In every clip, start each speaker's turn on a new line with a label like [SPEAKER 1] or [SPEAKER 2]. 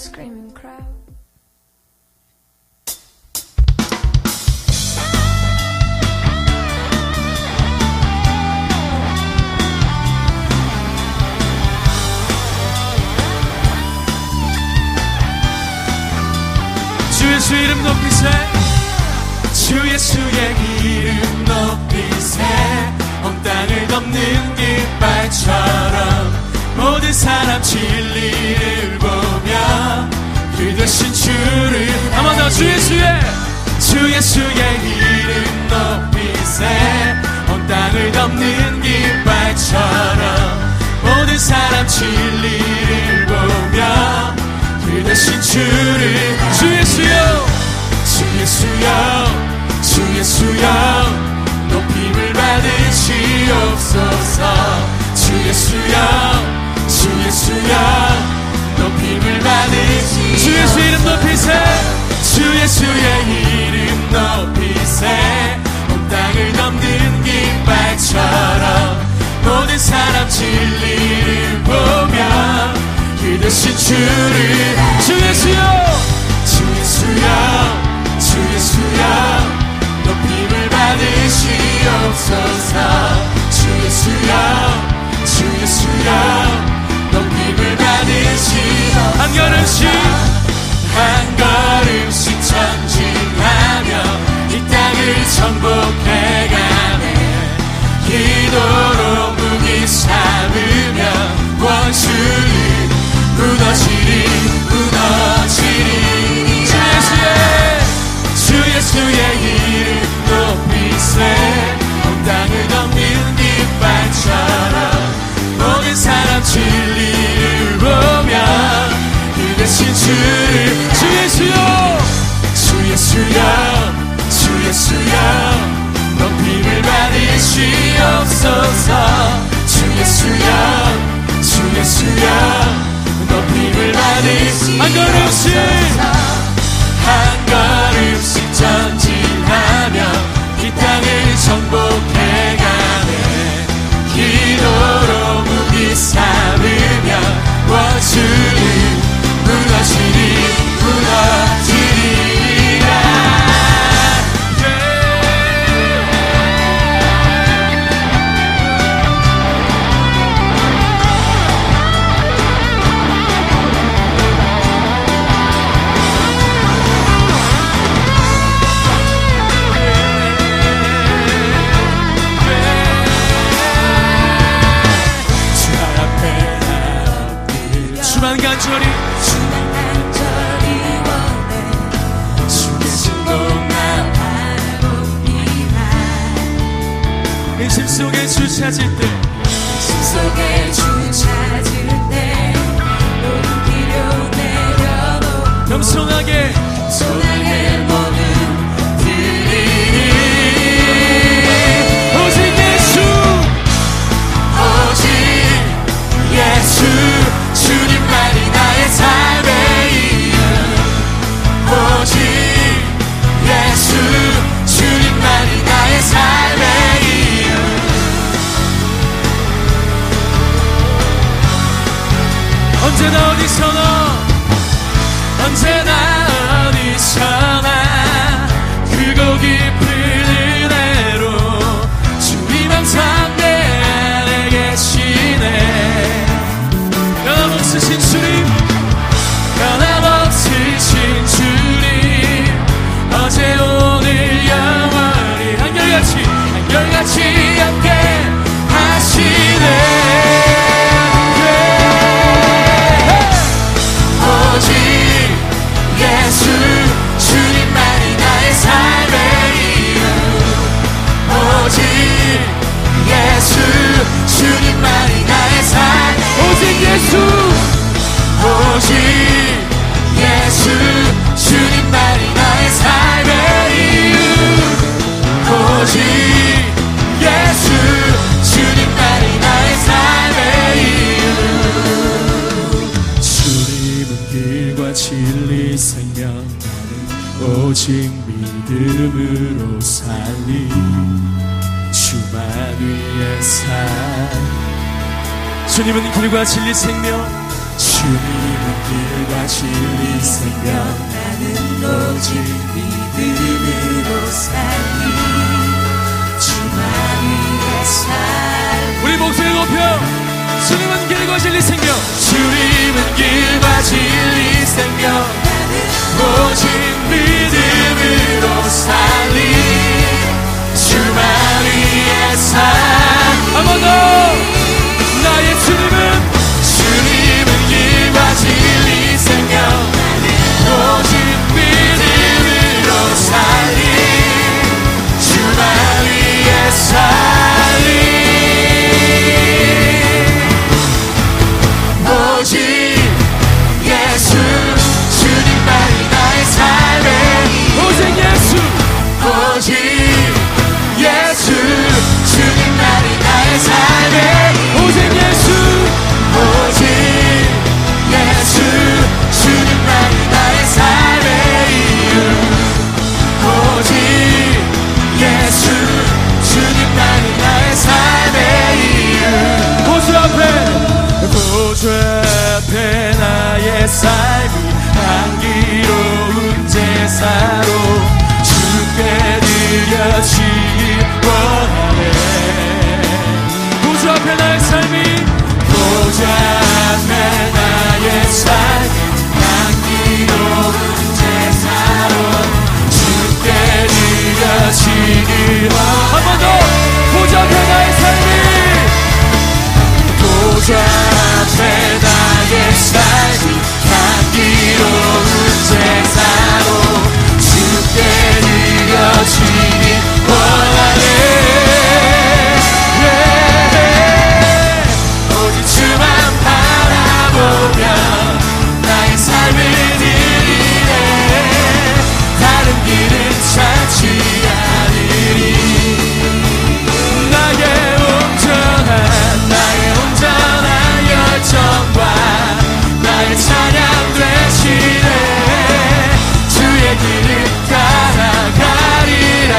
[SPEAKER 1] screaming crowd.
[SPEAKER 2] 주 예수 이름 높이세 주 예수의 이름 높이세 온 땅을 덮는 깃발처럼 모든 사람 진리를 보며 그 대신 주를 한 번 더 주 예수의 이름 높이세 온 땅을 덮는 깃발처럼 모든 사람 진리를 보며 그 대신 주를 주 예수여 주 예수여 높임을 받으시옵소서 주 예수여 높임을 받으시옵소서 주 예수 이름 높이세 주 예수의 이름 높이세 온 땅을 덮는 깃발처럼 모든 사람 진리를 보며 그 대신 주를 주 예수여 높임을 받으시옵소서 주 예수여 높임을 받으시옵소서 한 걸음씩 전진하며 이 땅을 정복해가네 기도로 무기 삼으며 원수를 무너지리 주 예수의 이름 높이세 온 땅을 덮는 깃발처럼 모든 사람 진리를 보며 그 대신 주를 주 예수여 높임을 받으시옵소서 주 예수여 높임을 받으시옵소서 한 걸음씩 전진하며 이 땅을 정복해가네 기도로 무기 삼으며 원수를 무너지리라 주만 간절히 원해 주의 진동만 바라봅니다 인심 속에 주 찾을 때 모든 필요 내려놓고 겸손하게 모든 드리니 오직 예수 주님만이 나의 삶의 이유 오직 예수 주님만이 나의 삶의 이유 언제나 어디서나 크고 깊은 은혜로 주님 항상 내 안에 계시네 변함없으신 주님 어제 오늘 영원히 한결같이 함께 하시네 오직 예수 주님만이 나의 삶의 이유 오직 예수 주님만이 나의 삶의 오직 예수 주님만이 나의 삶의 이유 오직 예수 주님만이 나의 삶의 이유 주님은 길과 진리 생명 오직 믿음으로 살리 주만 위해 살 주님은 길과 진리 생명 주님은 길과 진리 생명
[SPEAKER 1] 나는 오직 믿음으로 살리 주만 위해 살리.
[SPEAKER 2] 우리 목소리 높여 주님은 길과 진리 생명 주님은 길과 진리 생명
[SPEAKER 1] 나는
[SPEAKER 2] 오직 믿음으로 살리 주만 위해 살리 한 번 더 나의 주님은 길과 진리 생명 오직 믿음으로 살리 주만 위해 살리 오직 예수 주님만이 나의 삶의 오직 예수 오직 예수 주님만이 나의 삶의 오직 예수 오직 예수 주님만이 나의 삶의 이유 오직 예수 주님만이 나의 삶의 이유 구주 앞에 나의 삶이 향기로운 제사로 주께 드려지기 원하네 구주 앞에 나의 삶이 구주 앞에 나의 삶이 향기로운 제사로 주께 드려지기 한 번 더 구주 앞에 나의 삶이 구주 앞에 나의 삶이 향기로운 제사로 주께 드려지기 원하네 오직 주만 바라보며 나의 삶을 드리네 다른 길은 찾지 않으리 나의 온전한 열정과 나의 찬양 되시네 주의 길을 따라가리라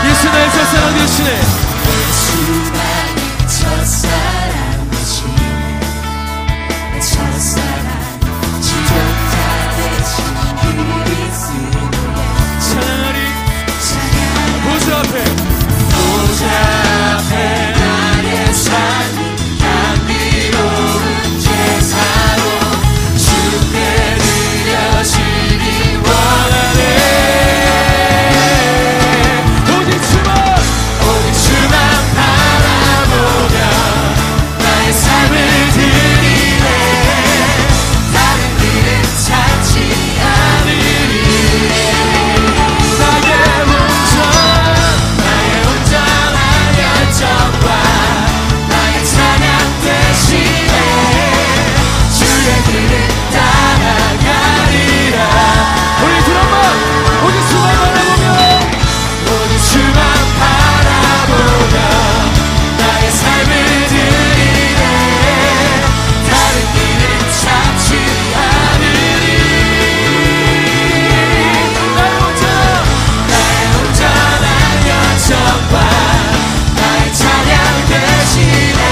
[SPEAKER 2] 예수 나의 첫사랑 되시네
[SPEAKER 1] 예수 나의 첫사랑 되시네 내 첫사랑 지존자 되신 그리스도야
[SPEAKER 2] 찬양하리
[SPEAKER 1] 찬양
[SPEAKER 2] 보좌 앞에 나의 삶이 향기로운 제사로 주께 드려지기 원하네 오직 주만 바라보며 나의 삶을 드리네 다른 길은 찾지 않으리 나의 온전한 열정과 나의 찬양 되시네 주의 길을 따라가리라 우리 드럼만 오직 주만 바라보며 오직 주만 바라보며 나의 삶을 드리네 다른 길을 찾지 않으리 나의 온전한 열정과 나의 찬양 되시네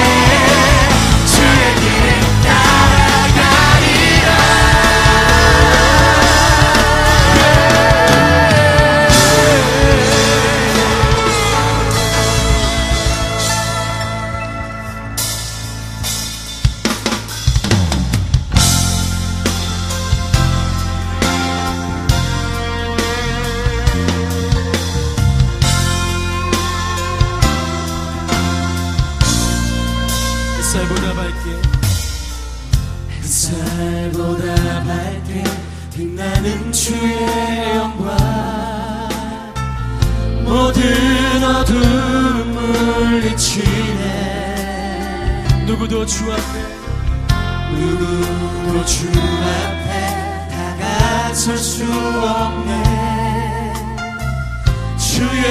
[SPEAKER 2] 주의 길을 따라가리라 햇살보다 밝게 빛나는 주의 영광 모든 어둠 물리치네 누구도 주 앞에 다가설 수 없네 주의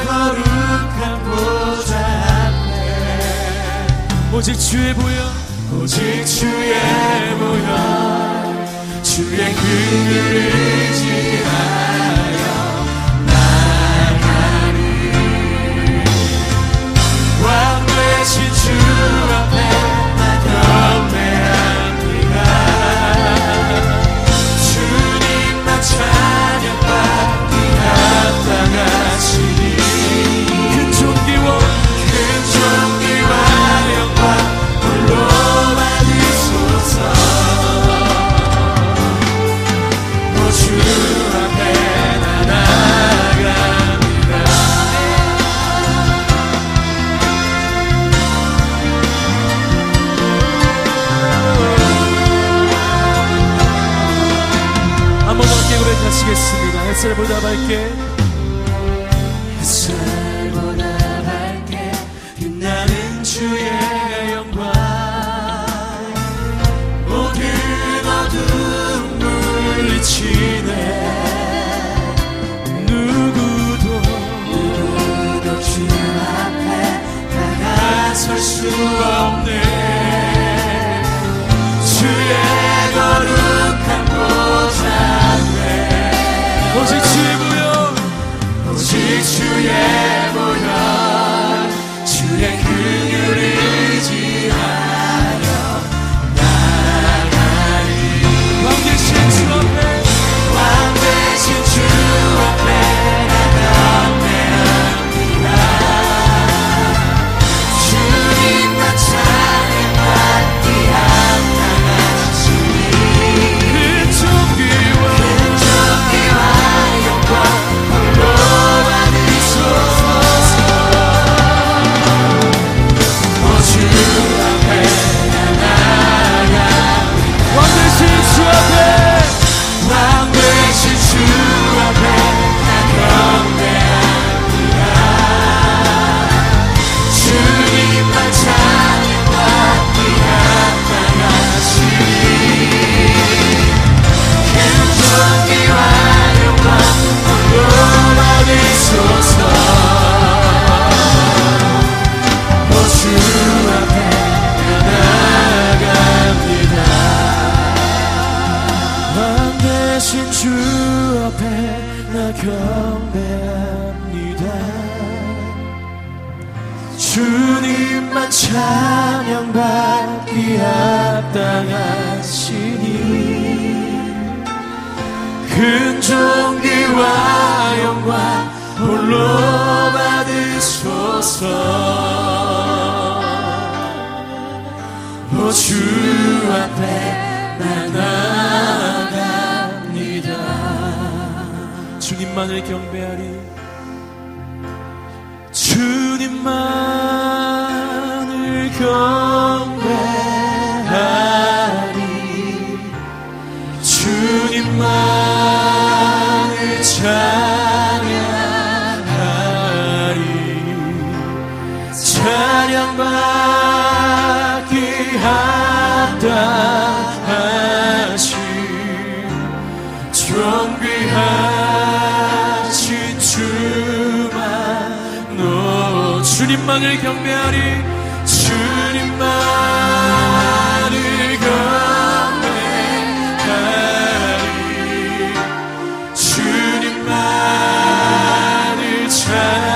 [SPEAKER 2] 거룩한 보좌 앞에 오직 주의 보혈 주의 긍휼을 의지하여 나가리 왕 되신 주 앞에 경배하리 마치겠습니다. 햇살보다 밝게
[SPEAKER 1] 햇살보다 밝게 빛나는 주의 영광 모든 어둠 물리치네 누구도 주 앞에 다가설 수 없네 주의 거룩한 보좌에
[SPEAKER 2] 오직 주의 보혈
[SPEAKER 1] 오직 주의 보혈 주의 긍휼을 의지하여 나가리
[SPEAKER 2] 왕 대신 주 앞에
[SPEAKER 1] 왕 대신 주 앞에 나가옵니다 주님만 찬양받기 합당하시니
[SPEAKER 2] 큰 존귀와
[SPEAKER 1] 존귀와 영광 홀로 받으소서 주 앞에 나아가
[SPEAKER 2] 왕 대신 주 앞에
[SPEAKER 1] 왕 되신 주 앞에 나 경배합니다 주님만 찬양받기 합당하시니 큰 존귀와 영광 홀로 받으소서 주 앞에 나아갑니다 왕 대신 주 앞에 나 경배합니다 주님만 찬양받기 합당하시니 큰 존귀와 영광 홀로 받으소서 주 앞에 나 나아갑니다
[SPEAKER 2] 주님만을 경배하리 주님만을 경배하리 주님만을 찬양하리 찬양받기 합당하신 존귀하신 주만 너 주님만을 경배하리 주님만을 경배하리 주님만을 찬양하리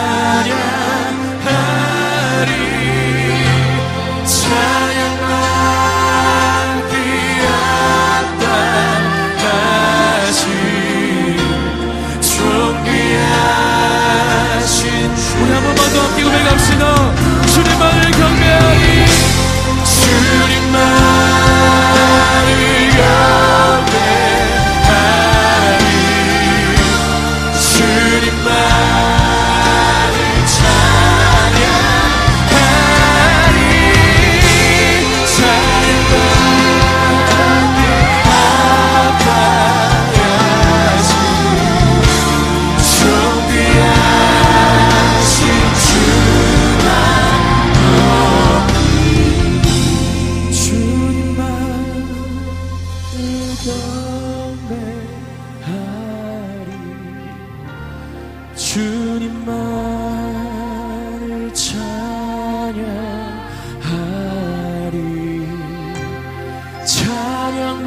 [SPEAKER 2] 찬양받기 합당하신 존귀하신 우리 한 번만 더 함께 고백합시다. 주님만을 경배하리
[SPEAKER 1] 주님만을 경배하리 주님만을 찬양하리 찬양받기 합당하신 존귀하신 주만 주님만을 찬양하리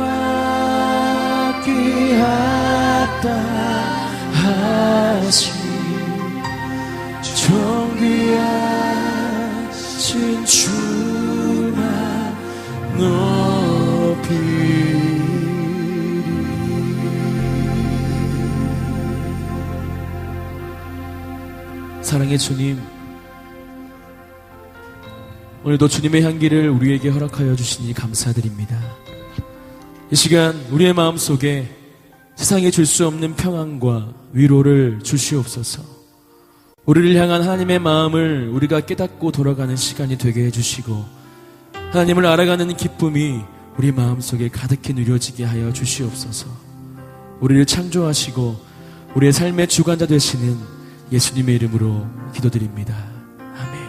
[SPEAKER 1] 찬양받기 합당하신 존귀하신 주만 높이리
[SPEAKER 2] 사랑의 주님, 오늘도 주님의 향기를 우리에게 허락하여 주시니 감사드립니다. 이 시간 우리의 마음속에 세상에 줄 수 없는 평안과 위로를 주시옵소서. 우리를 향한 하나님의 마음을 우리가 깨닫고 돌아가는 시간이 되게 해주시고 하나님을 알아가는 기쁨이 우리 마음속에 가득히 누려지게 하여 주시옵소서. 우리를 창조하시고 우리의 삶의 주관자 되시는 예수님의 이름으로 기도드립니다. 아멘.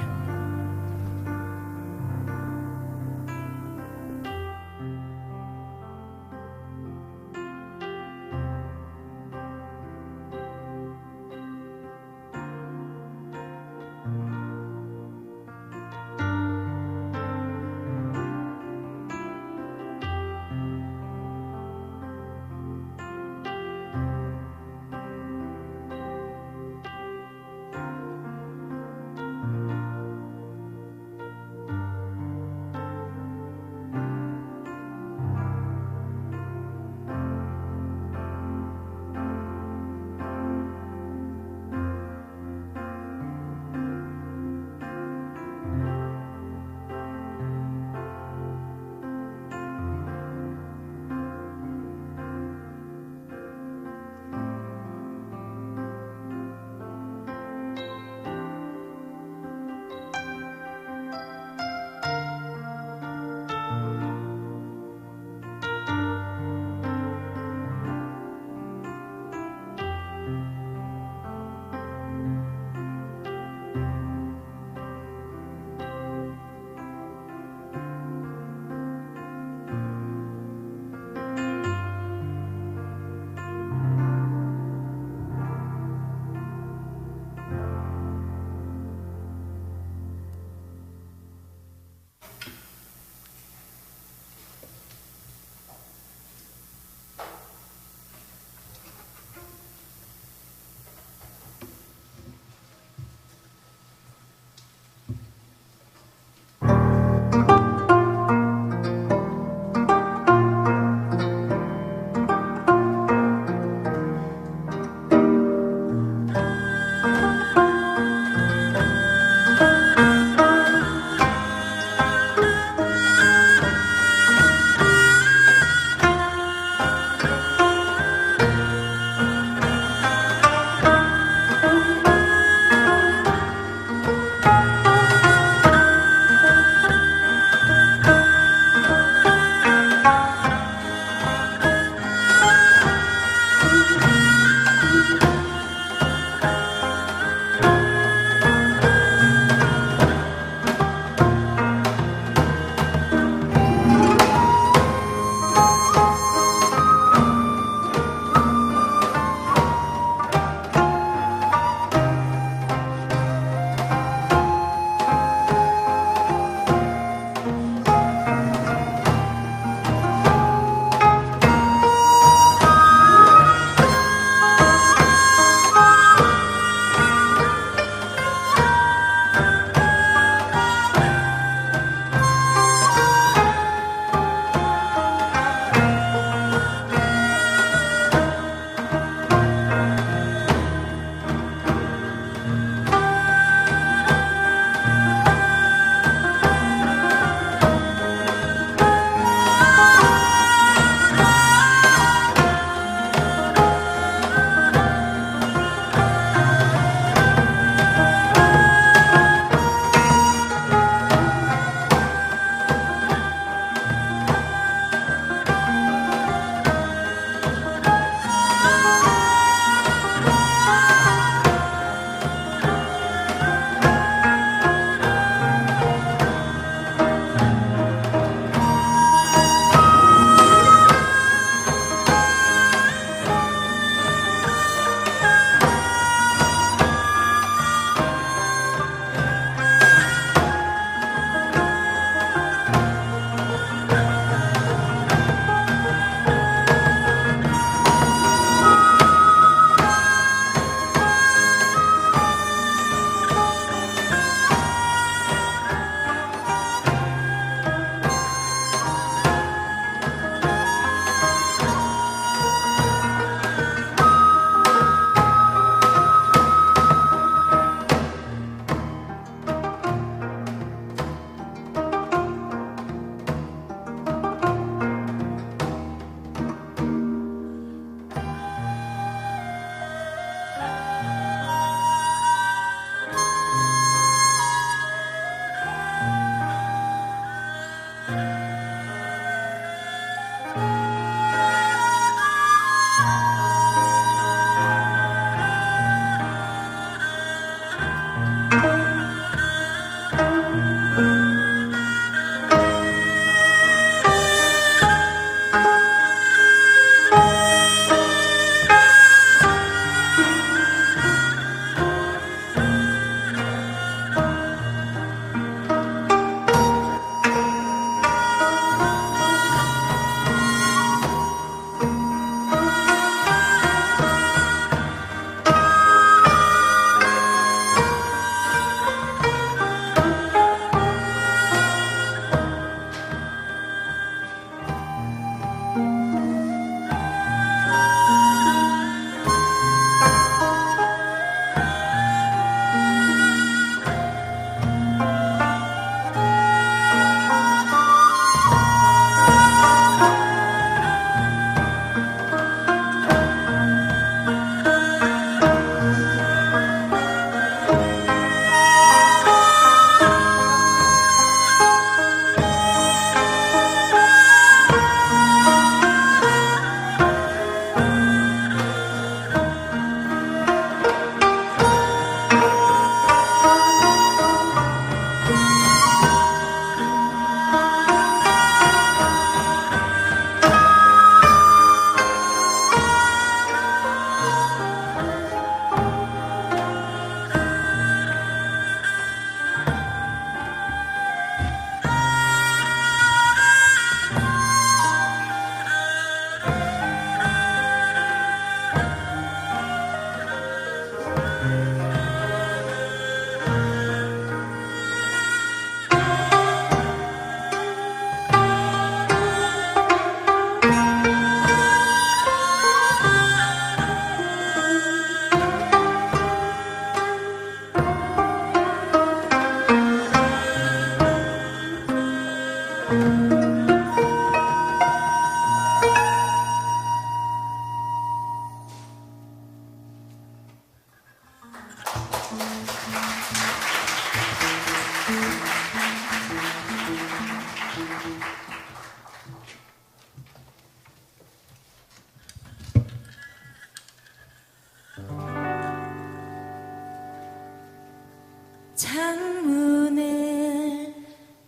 [SPEAKER 3] 창문을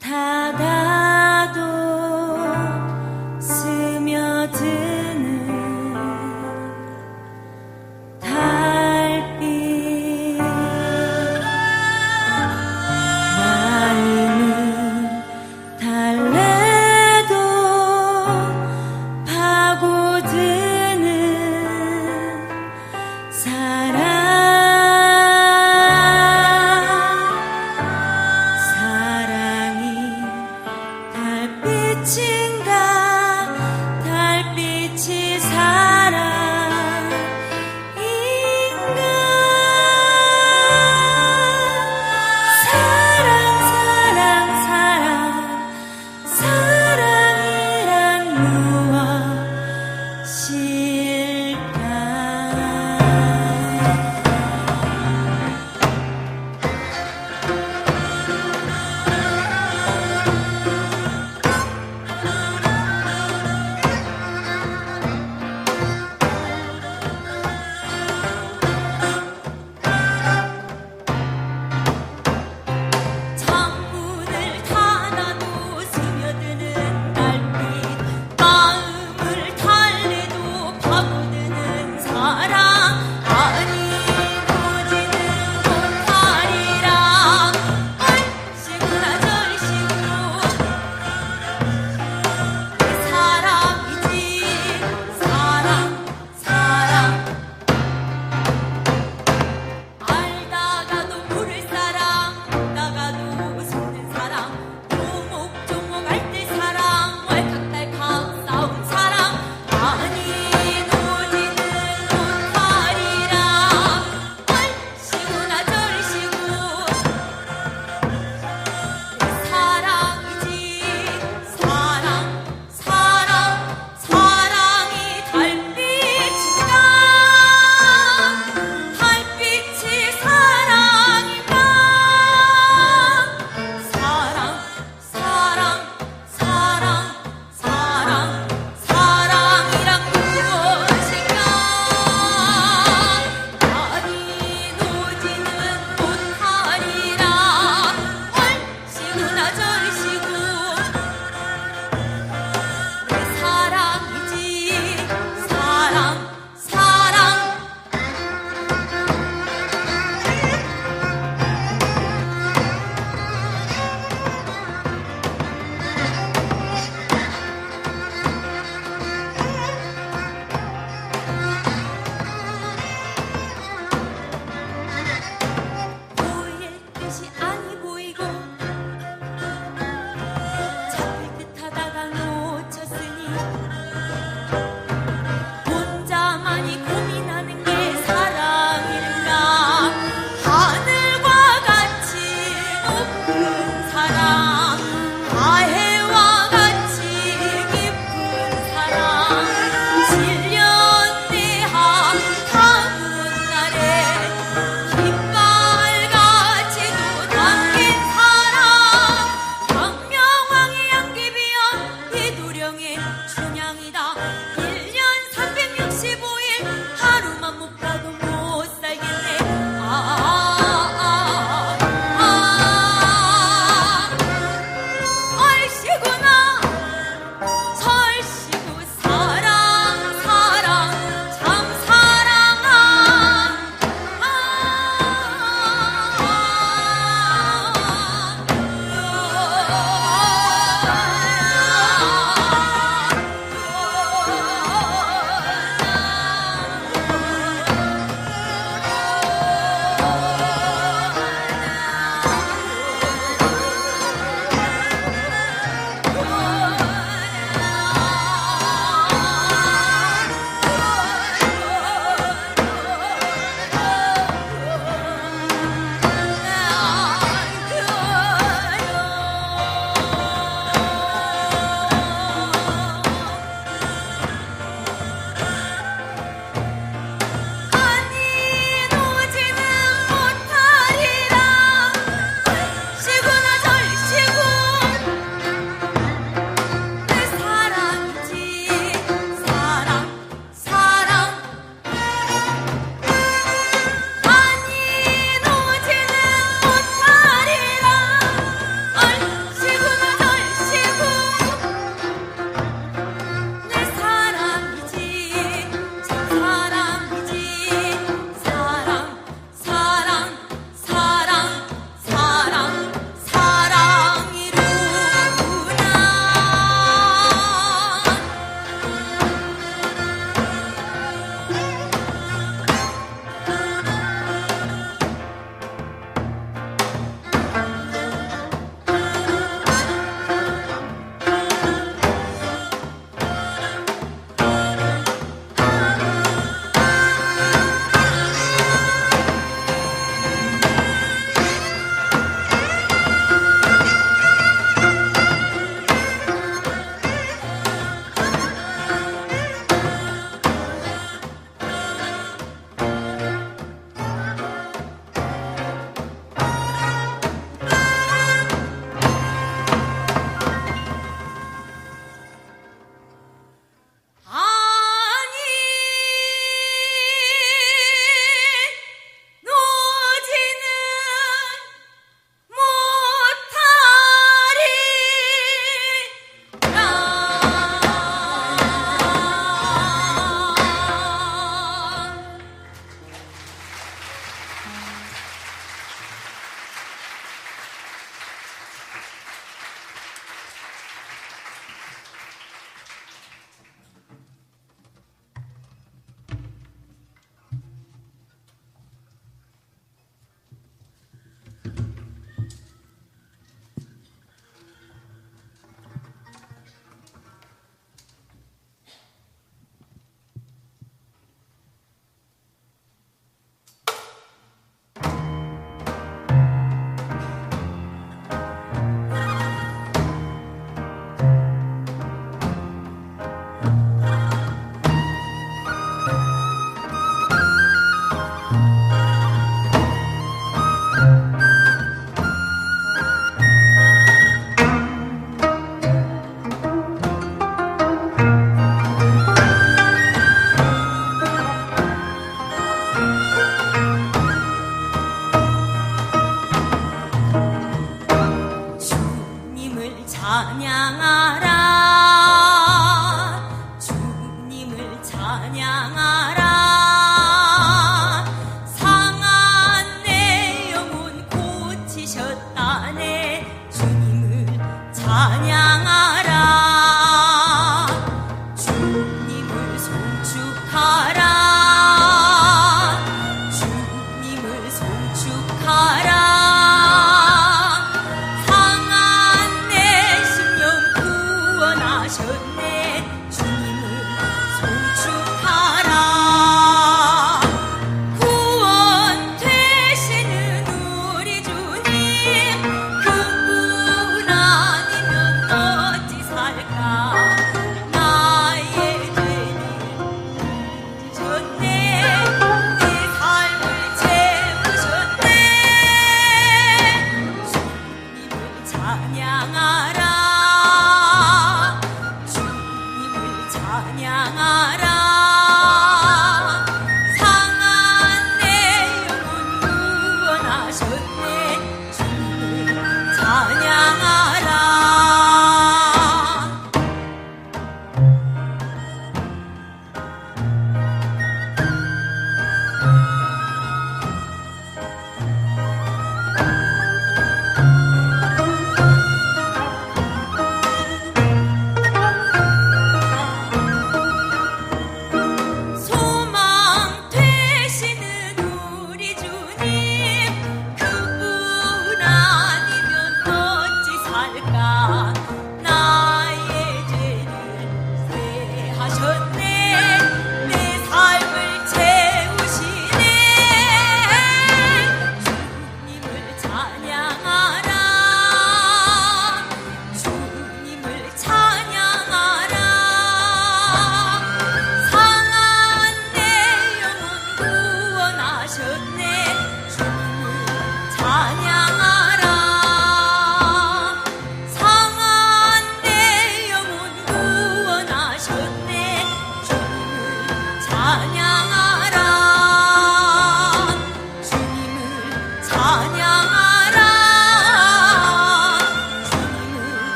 [SPEAKER 3] 닫아도 스며드는 달빛 마음은 달래도 파고드는 사랑 달빛인가 달빛이 사랑인가 사랑이란 무엇일까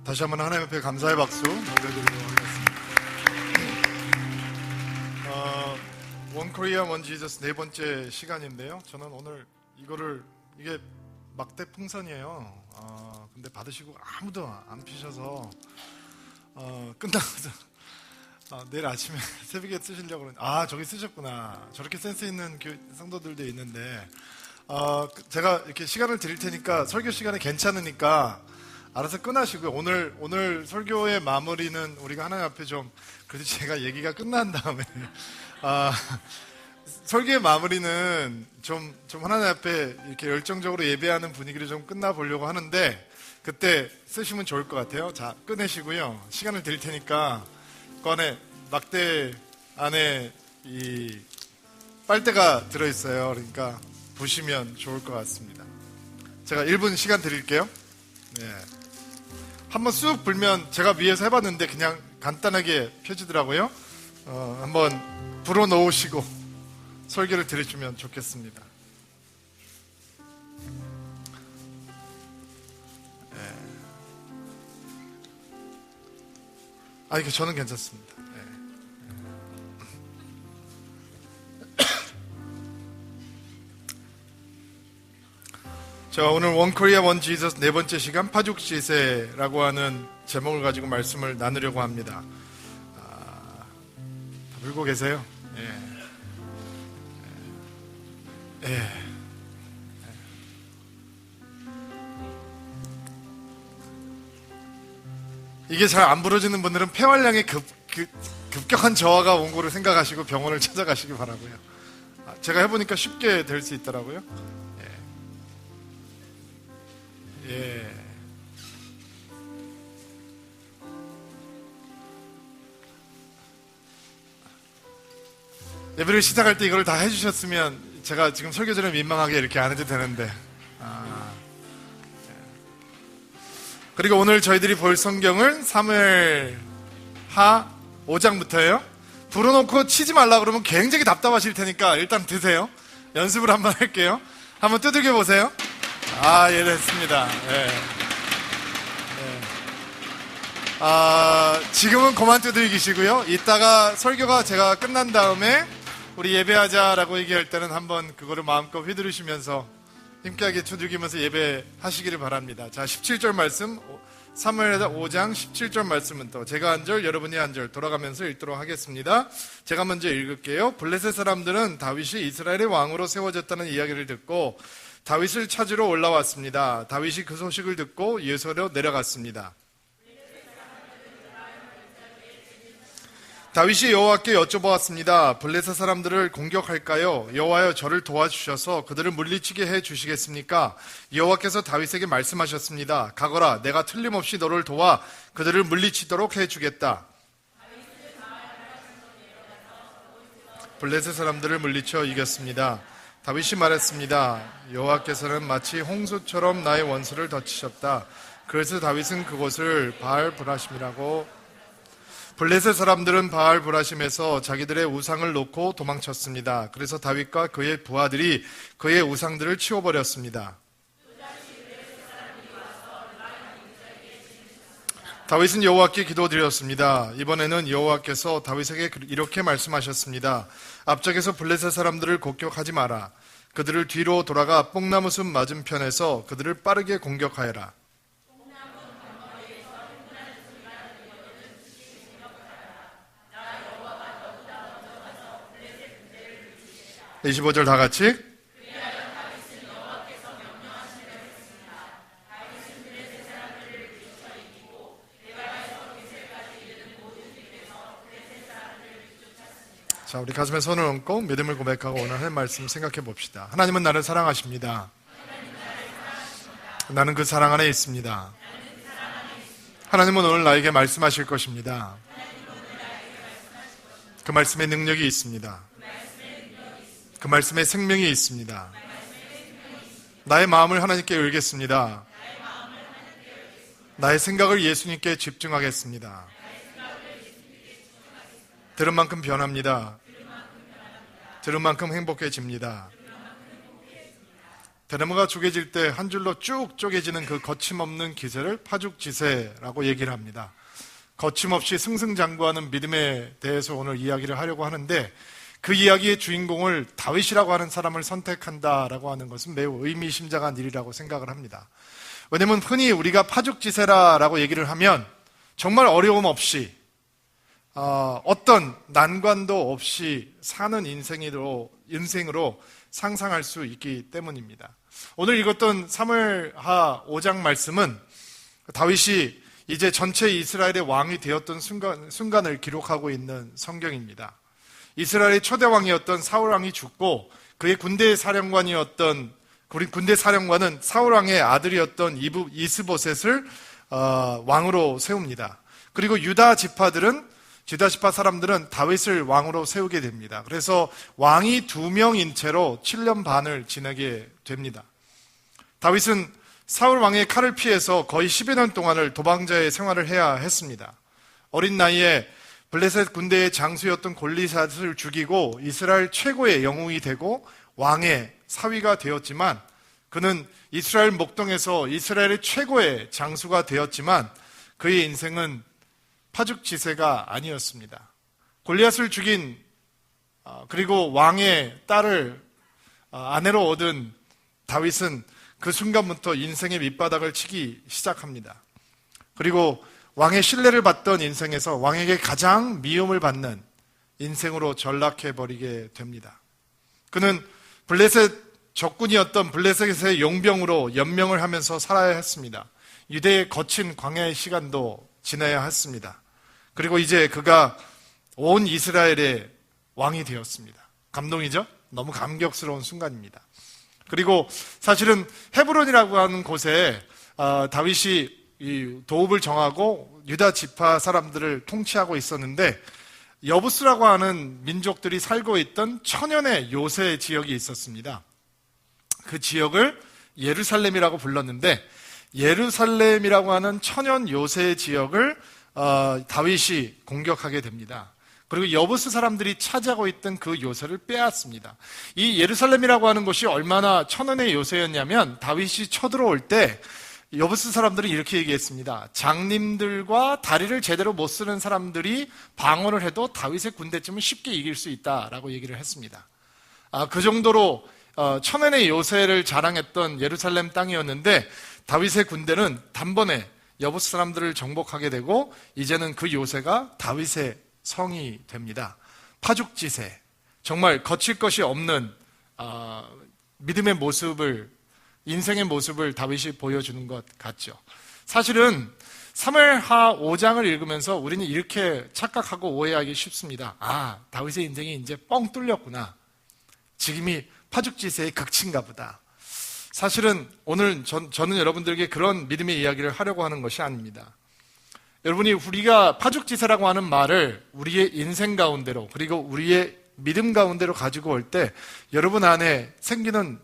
[SPEAKER 4] 다시 한번 하나님 앞에 감사의 박수 올려드리도록 하겠습니다. 원 코리아 원 지저스 네 번째 시간인데요. 저는 오늘 이게 막대 풍선이에요. 근데 받으시고 아무도 안 피셔서 끝나서 내일 아침에 새벽에 쓰시려고 그러는데 저기 쓰셨구나. 저렇게 센스 있는 성도들도 있는데 제가 이렇게 시간을 드릴 테니까 설교 시간에 괜찮으니까 알아서 끝나시고요. 오늘 설교의 마무리는 우리가 하나님 앞에 그래도 제가 얘기가 끝난 다음에 설교의 마무리는 좀 하나님 앞에 이렇게 열정적으로 예배하는 분위기를 좀 끝나보려고 하는데 그때 쓰시면 좋을 것 같아요. 자, 꺼내시고요. 시간을 드릴 테니까 그 안에 막대 안에 이 빨대가 들어있어요. 그러니까 보시면 좋을 것 같습니다. 제가 1분 시간 드릴게요. 네. 한번 쑥 불면 제가 위에서 해봤는데 그냥 간단하게 펴지더라고요. 한번 불어넣으시고 설교를 들으시면 좋겠습니다. 이게 저는 괜찮습니다. 자, 오늘 원 코리아 원 지저스 네 번째 시간 파죽시세라고 하는 제목을 가지고 말씀을 나누려고 합니다. 다 불고 계세요? 이게 잘 안 부러지는 분들은 폐활량의 급격한 저하가 온 거를 생각하시고 병원을 찾아가시기 바라고요. 제가 해보니까 쉽게 될 수 있더라고요. 예배를 시작할 때 이걸 다 해주셨으면 제가 지금 설교 전에 민망하게 이렇게 안 해도 되는데. 그리고 오늘 저희들이 볼 성경은 사무엘하 5장부터예요. 불어놓고 치지 말라 그러면 굉장히 답답하실 테니까 일단 드세요. 연습을 한번 할게요. 한번 두들겨 보세요. 예, 됐습니다. 지금은 그만 두들기시고요. 이따가 설교가 제가 끝난 다음에 우리 예배하자라고 얘기할 때는 한번 그거를 마음껏 휘두르시면서 힘차게 두들기면서 예배하시기를 바랍니다. 자, 17절 말씀, 사무엘하 5장 17절 말씀은 또 제가 한 절, 여러분이 한 절 돌아가면서 읽도록 하겠습니다. 제가 먼저 읽을게요. 블레셋 사람들은 다윗이 이스라엘의 왕으로 세워졌다는 이야기를 듣고 다윗을 찾으러 올라왔습니다. 다윗이 그 소식을 듣고 예수로 내려갔습니다. 다윗이 여호와께 여쭤보았습니다. 블레셋 사람들을 공격할까요? 여호와여, 저를 도와주셔서 그들을 물리치게 해주시겠습니까? 여호와께서 다윗에게 말씀하셨습니다. 가거라, 내가 틀림없이 너를 도와 그들을 물리치도록 해주겠다. 블레셋 사람들을 물리쳐 이겼습니다. 다윗이 말했습니다. 여호와께서는 마치 홍수처럼 나의 원수를 덮치셨다. 그래서 다윗은 그곳을 바알브라심이라고. 블레셋 사람들은 바알브라심에서 자기들의 우상을 놓고 도망쳤습니다. 그래서 다윗과 그의 부하들이 그의 우상들을 치워버렸습니다. 다윗은 여호와께 기도드렸습니다. 이번에는 여호와께서 다윗에게 이렇게 말씀하셨습니다. 앞쪽에서 블레셋 사람들을 공격하지 마라. 그들을 뒤로 돌아가 뽕나무숲 맞은편에서 그들을 빠르게 공격하여라. 25절 다 같이. 자, 우리 가슴에 손을 얹고 믿음을 고백하고 오늘 할 말씀 생각해 봅시다. 하나님은 나를 사랑하십니다. 나는 그 사랑 안에 있습니다. 하나님은 오늘 나에게 말씀하실 것입니다. 그 말씀에 능력이 있습니다. 그 말씀에 생명이 있습니다. 나의 마음을 하나님께 열겠습니다. 나의 생각을 예수님께 집중하겠습니다. 들은 만큼 변합니다. 들은 만큼 행복해집니다. 대나무가 쪼개질 때 한 줄로 쭉 쪼개지는 그 거침없는 기세를 파죽지세라고 얘기를 합니다. 거침없이 승승장구하는 믿음에 대해서 오늘 이야기를 하려고 하는데, 그 이야기의 주인공을 다윗이라고 하는 사람을 선택한다라고 하는 것은 매우 의미심장한 일이라고 생각을 합니다. 왜냐하면 흔히 우리가 파죽지세라고 얘기를 하면 정말 어려움 없이 어떤 난관도 없이 사는 인생으로 상상할 수 있기 때문입니다. 오늘 읽었던 사무엘하 5장 말씀은 다윗이 이제 전체 이스라엘의 왕이 되었던 순간을 기록하고 있는 성경입니다. 이스라엘의 초대 왕이었던 사울 왕이 죽고 그의 군대 사령관은 사울 왕의 아들이었던 이스보셋을 왕으로 세웁니다. 그리고 유다 지파 사람들은 다윗을 왕으로 세우게 됩니다. 그래서 왕이 2명인 채로 7년 반을 지내게 됩니다. 다윗은 사울 왕의 칼을 피해서 거의 10여 년 동안을 도망자의 생활을 해야 했습니다. 어린 나이에 블레셋 군대의 장수였던 골리앗을 죽이고 이스라엘 최고의 영웅이 되고 왕의 사위가 되었지만, 그는 이스라엘 목동에서 이스라엘의 최고의 장수가 되었지만 그의 인생은 파죽지세가 아니었습니다. 골리앗을 죽인 그리고 왕의 딸을 아내로 얻은 다윗은 그 순간부터 인생의 밑바닥을 치기 시작합니다. 그리고 왕의 신뢰를 받던 인생에서 왕에게 가장 미움을 받는 인생으로 전락해버리게 됩니다. 그는 블레셋 적군이었던 블레셋의 용병으로 연명을 하면서 살아야 했습니다. 유대의 거친 광야의 시간도 지나야 했습니다. 그리고 이제 그가 온 이스라엘의 왕이 되었습니다. 감동이죠? 너무 감격스러운 순간입니다. 그리고 사실은 헤브론이라고 하는 곳에 다윗이 이 도읍을 정하고 유다 지파 사람들을 통치하고 있었는데, 여부스라고 하는 민족들이 살고 있던 천연의 요새 지역이 있었습니다. 그 지역을 예루살렘이라고 불렀는데, 예루살렘이라고 하는 천연 요새 지역을 다윗이 공격하게 됩니다. 그리고 여부스 사람들이 차지하고 있던 그 요새를 빼앗습니다. 이 예루살렘이라고 하는 곳이 얼마나 천연의 요새였냐면, 다윗이 쳐들어올 때 여부스 사람들은 이렇게 얘기했습니다. 장님들과 다리를 제대로 못 쓰는 사람들이 방어를 해도 다윗의 군대쯤은 쉽게 이길 수 있다라고 얘기를 했습니다. 그 정도로 천연의 요새를 자랑했던 예루살렘 땅이었는데, 다윗의 군대는 단번에 여부스 사람들을 정복하게 되고 이제는 그 요새가 다윗의 성이 됩니다. 파죽지세, 정말 거칠 것이 없는 믿음의 모습을, 인생의 모습을 다윗이 보여주는 것 같죠. 사실은 사무엘하 5장을 읽으면서 우리는 이렇게 착각하고 오해하기 쉽습니다. 다윗의 인생이 이제 뻥 뚫렸구나, 지금이 파죽지세의 극치인가 보다. 사실은 오늘 저는 여러분들에게 그런 믿음의 이야기를 하려고 하는 것이 아닙니다. 여러분이 우리가 파죽지세라고 하는 말을 우리의 인생 가운데로, 그리고 우리의 믿음 가운데로 가지고 올 때 여러분 안에 생기는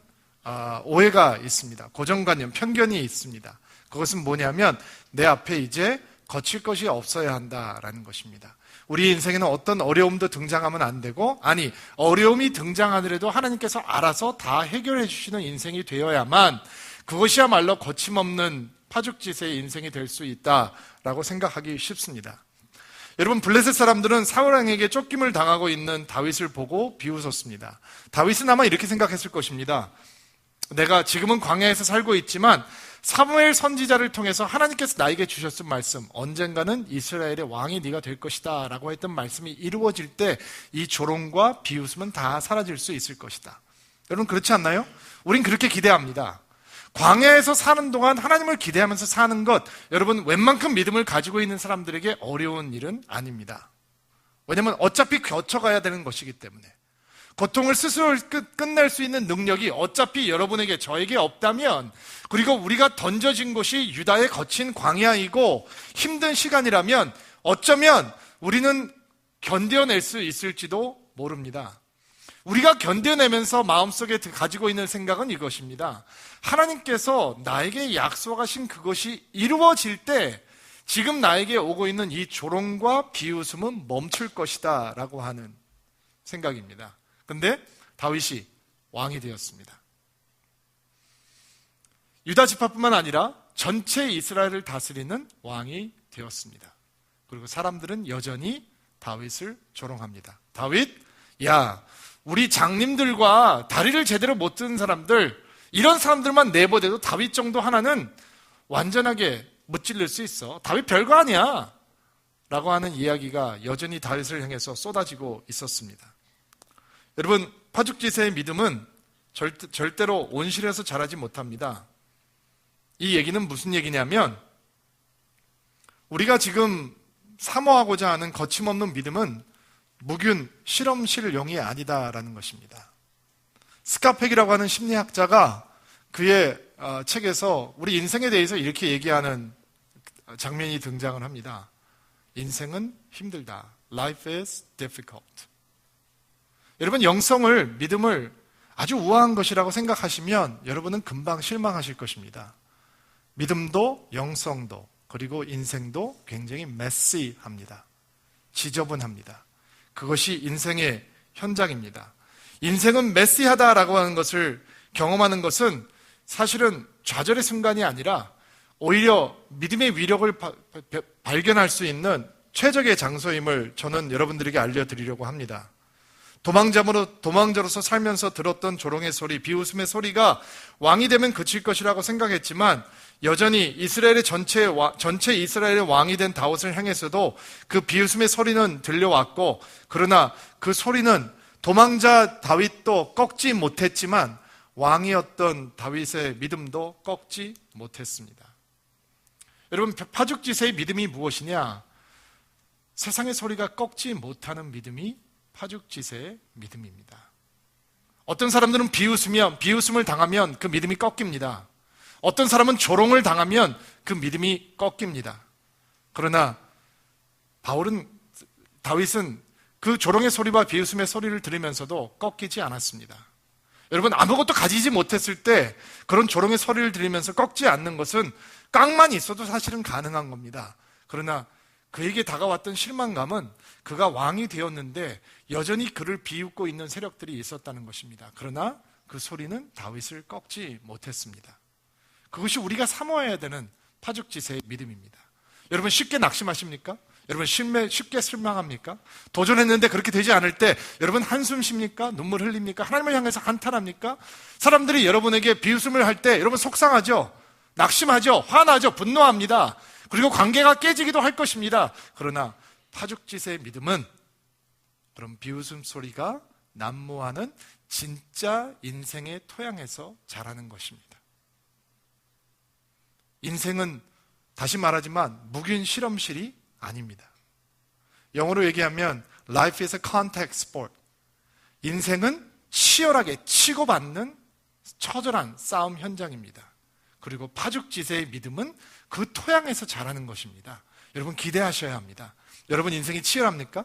[SPEAKER 4] 오해가 있습니다. 고정관념, 편견이 있습니다. 그것은 뭐냐면 내 앞에 이제 거칠 것이 없어야 한다라는 것입니다. 우리 인생에는 어떤 어려움도 등장하면 안 되고, 아니 어려움이 등장하더라도 하나님께서 알아서 다 해결해 주시는 인생이 되어야만 그것이야말로 거침없는 파죽지세의 인생이 될 수 있다라고 생각하기 쉽습니다. 여러분, 블레셋 사람들은 사울 왕에게 쫓김을 당하고 있는 다윗을 보고 비웃었습니다. 다윗은 아마 이렇게 생각했을 것입니다. 내가 지금은 광야에서 살고 있지만 사무엘 선지자를 통해서 하나님께서 나에게 주셨던 말씀, 언젠가는 이스라엘의 왕이 네가 될 것이다 라고 했던 말씀이 이루어질 때 이 조롱과 비웃음은 다 사라질 수 있을 것이다. 여러분, 그렇지 않나요? 우린 그렇게 기대합니다. 광야에서 사는 동안 하나님을 기대하면서 사는 것, 여러분 웬만큼 믿음을 가지고 있는 사람들에게 어려운 일은 아닙니다. 왜냐하면 어차피 거쳐가야 되는 것이기 때문에. 고통을 스스로 끝낼 수 있는 능력이 어차피 여러분에게, 저에게 없다면, 그리고 우리가 던져진 곳이 유다의 거친 광야이고 힘든 시간이라면 어쩌면 우리는 견뎌낼 수 있을지도 모릅니다. 우리가 견뎌내면서 마음속에 가지고 있는 생각은 이것입니다. 하나님께서 나에게 약속하신 그것이 이루어질 때 지금 나에게 오고 있는 이 조롱과 비웃음은 멈출 것이다 라고 하는 생각입니다. 근데 다윗이 왕이 되었습니다. 유다 지파뿐만 아니라 전체 이스라엘을 다스리는 왕이 되었습니다. 그리고 사람들은 여전히 다윗을 조롱합니다. 다윗, 야, 우리 장님들과 다리를 제대로 못 드는 사람들, 이런 사람들만 내버려도 다윗 정도 하나는 완전하게 무찔릴 수 있어. 다윗 별거 아니야 라고 하는 이야기가 여전히 다윗을 향해서 쏟아지고 있었습니다. 여러분, 파죽지세의 믿음은 절대로 온실에서 자라지 못합니다. 이 얘기는 무슨 얘기냐면, 우리가 지금 사모하고자 하는 거침없는 믿음은 무균 실험실용이 아니다라는 것입니다. 스카펙이라고 하는 심리학자가 그의 책에서 우리 인생에 대해서 이렇게 얘기하는 장면이 등장을 합니다. 인생은 힘들다. Life is difficult. 여러분, 영성을, 믿음을 아주 우아한 것이라고 생각하시면 여러분은 금방 실망하실 것입니다. 믿음도 영성도 그리고 인생도 굉장히 메시합니다. 지저분합니다. 그것이 인생의 현장입니다. 인생은 메시하다라고 하는 것을 경험하는 것은 사실은 좌절의 순간이 아니라 오히려 믿음의 위력을 발견할 수 있는 최적의 장소임을 저는 여러분들에게 알려드리려고 합니다. 도망자로서 살면서 들었던 조롱의 소리, 비웃음의 소리가 왕이 되면 그칠 것이라고 생각했지만 여전히 이스라엘의 전체 이스라엘의 왕이 된 다윗을 향해서도 그 비웃음의 소리는 들려왔고, 그러나 그 소리는 도망자 다윗도 꺾지 못했지만 왕이었던 다윗의 믿음도 꺾지 못했습니다. 여러분, 파죽지세의 믿음이 무엇이냐? 세상의 소리가 꺾지 못하는 믿음이 파죽지세의 믿음입니다. 어떤 사람들은 비웃음을 당하면 그 믿음이 꺾입니다. 어떤 사람은 조롱을 당하면 그 믿음이 꺾입니다. 그러나 다윗은 그 조롱의 소리와 비웃음의 소리를 들으면서도 꺾이지 않았습니다. 여러분, 아무것도 가지지 못했을 때 그런 조롱의 소리를 들으면서 꺾지 않는 것은 깡만 있어도 사실은 가능한 겁니다. 그러나 그에게 다가왔던 실망감은 그가 왕이 되었는데 여전히 그를 비웃고 있는 세력들이 있었다는 것입니다. 그러나 그 소리는 다윗을 꺾지 못했습니다. 그것이 우리가 사모해야 되는 파죽지세의 믿음입니다. 여러분, 쉽게 낙심하십니까? 여러분, 쉽게 실망합니까? 도전했는데 그렇게 되지 않을 때 여러분 한숨 쉽니까? 눈물 흘립니까? 하나님을 향해서 한탄합니까? 사람들이 여러분에게 비웃음을 할 때 여러분 속상하죠? 낙심하죠? 화나죠? 분노합니다. 그리고 관계가 깨지기도 할 것입니다. 그러나 파죽지세의 믿음은 그런 비웃음 소리가 난무하는 진짜 인생의 토양에서 자라는 것입니다. 인생은 다시 말하지만 묵인 실험실이 아닙니다. 영어로 얘기하면 Life is a contact sport. 인생은 치열하게 치고받는 처절한 싸움 현장입니다. 그리고 파죽지세의 믿음은 그 토양에서 자라는 것입니다. 여러분, 기대하셔야 합니다. 여러분 인생이 치열합니까?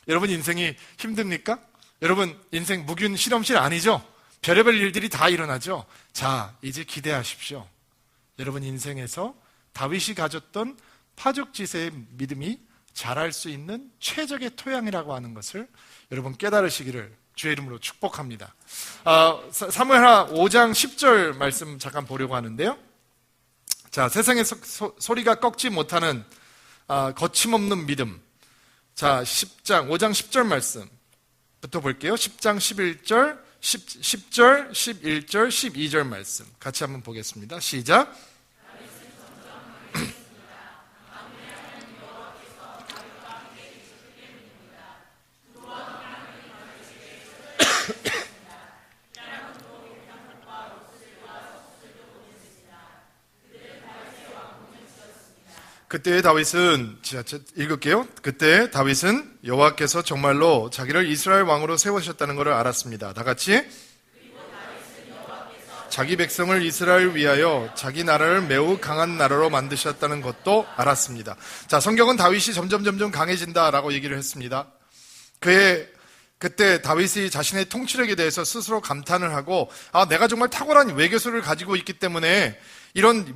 [SPEAKER 4] 여러분 인생이 힘듭니까? 여러분 인생 묵인 실험실 아니죠? 별의별 일들이 다 일어나죠? 자, 이제 기대하십시오. 여러분 인생에서 다윗이 가졌던 파죽지세의 믿음이 자랄 수 있는 최적의 토양이라고 하는 것을 여러분 깨달으시기를 주의 이름으로 축복합니다. 사무엘하 5장 10절 말씀 잠깐 보려고 하는데요. 자, 세상의 소리가 꺾지 못하는 거침없는 믿음. 자, 5장 10절 말씀부터 볼게요. 10장 11절, 10절, 11절, 12절 말씀 같이 한번 보겠습니다. 시작. 그때 다윗은, 읽을게요. 그때 다윗은 여호와께서 정말로 자기를 이스라엘 왕으로 세우셨다는 것을 알았습니다. 다 같이. 자기 백성을 이스라엘 위하여 자기 나라를 매우 강한 나라로 만드셨다는 것도 알았습니다. 자, 성경은 다윗이 점점 강해진다라고 얘기를 했습니다. 그때 다윗이 자신의 통치력에 대해서 스스로 감탄을 하고, 내가 정말 탁월한 외교술을 가지고 있기 때문에 이런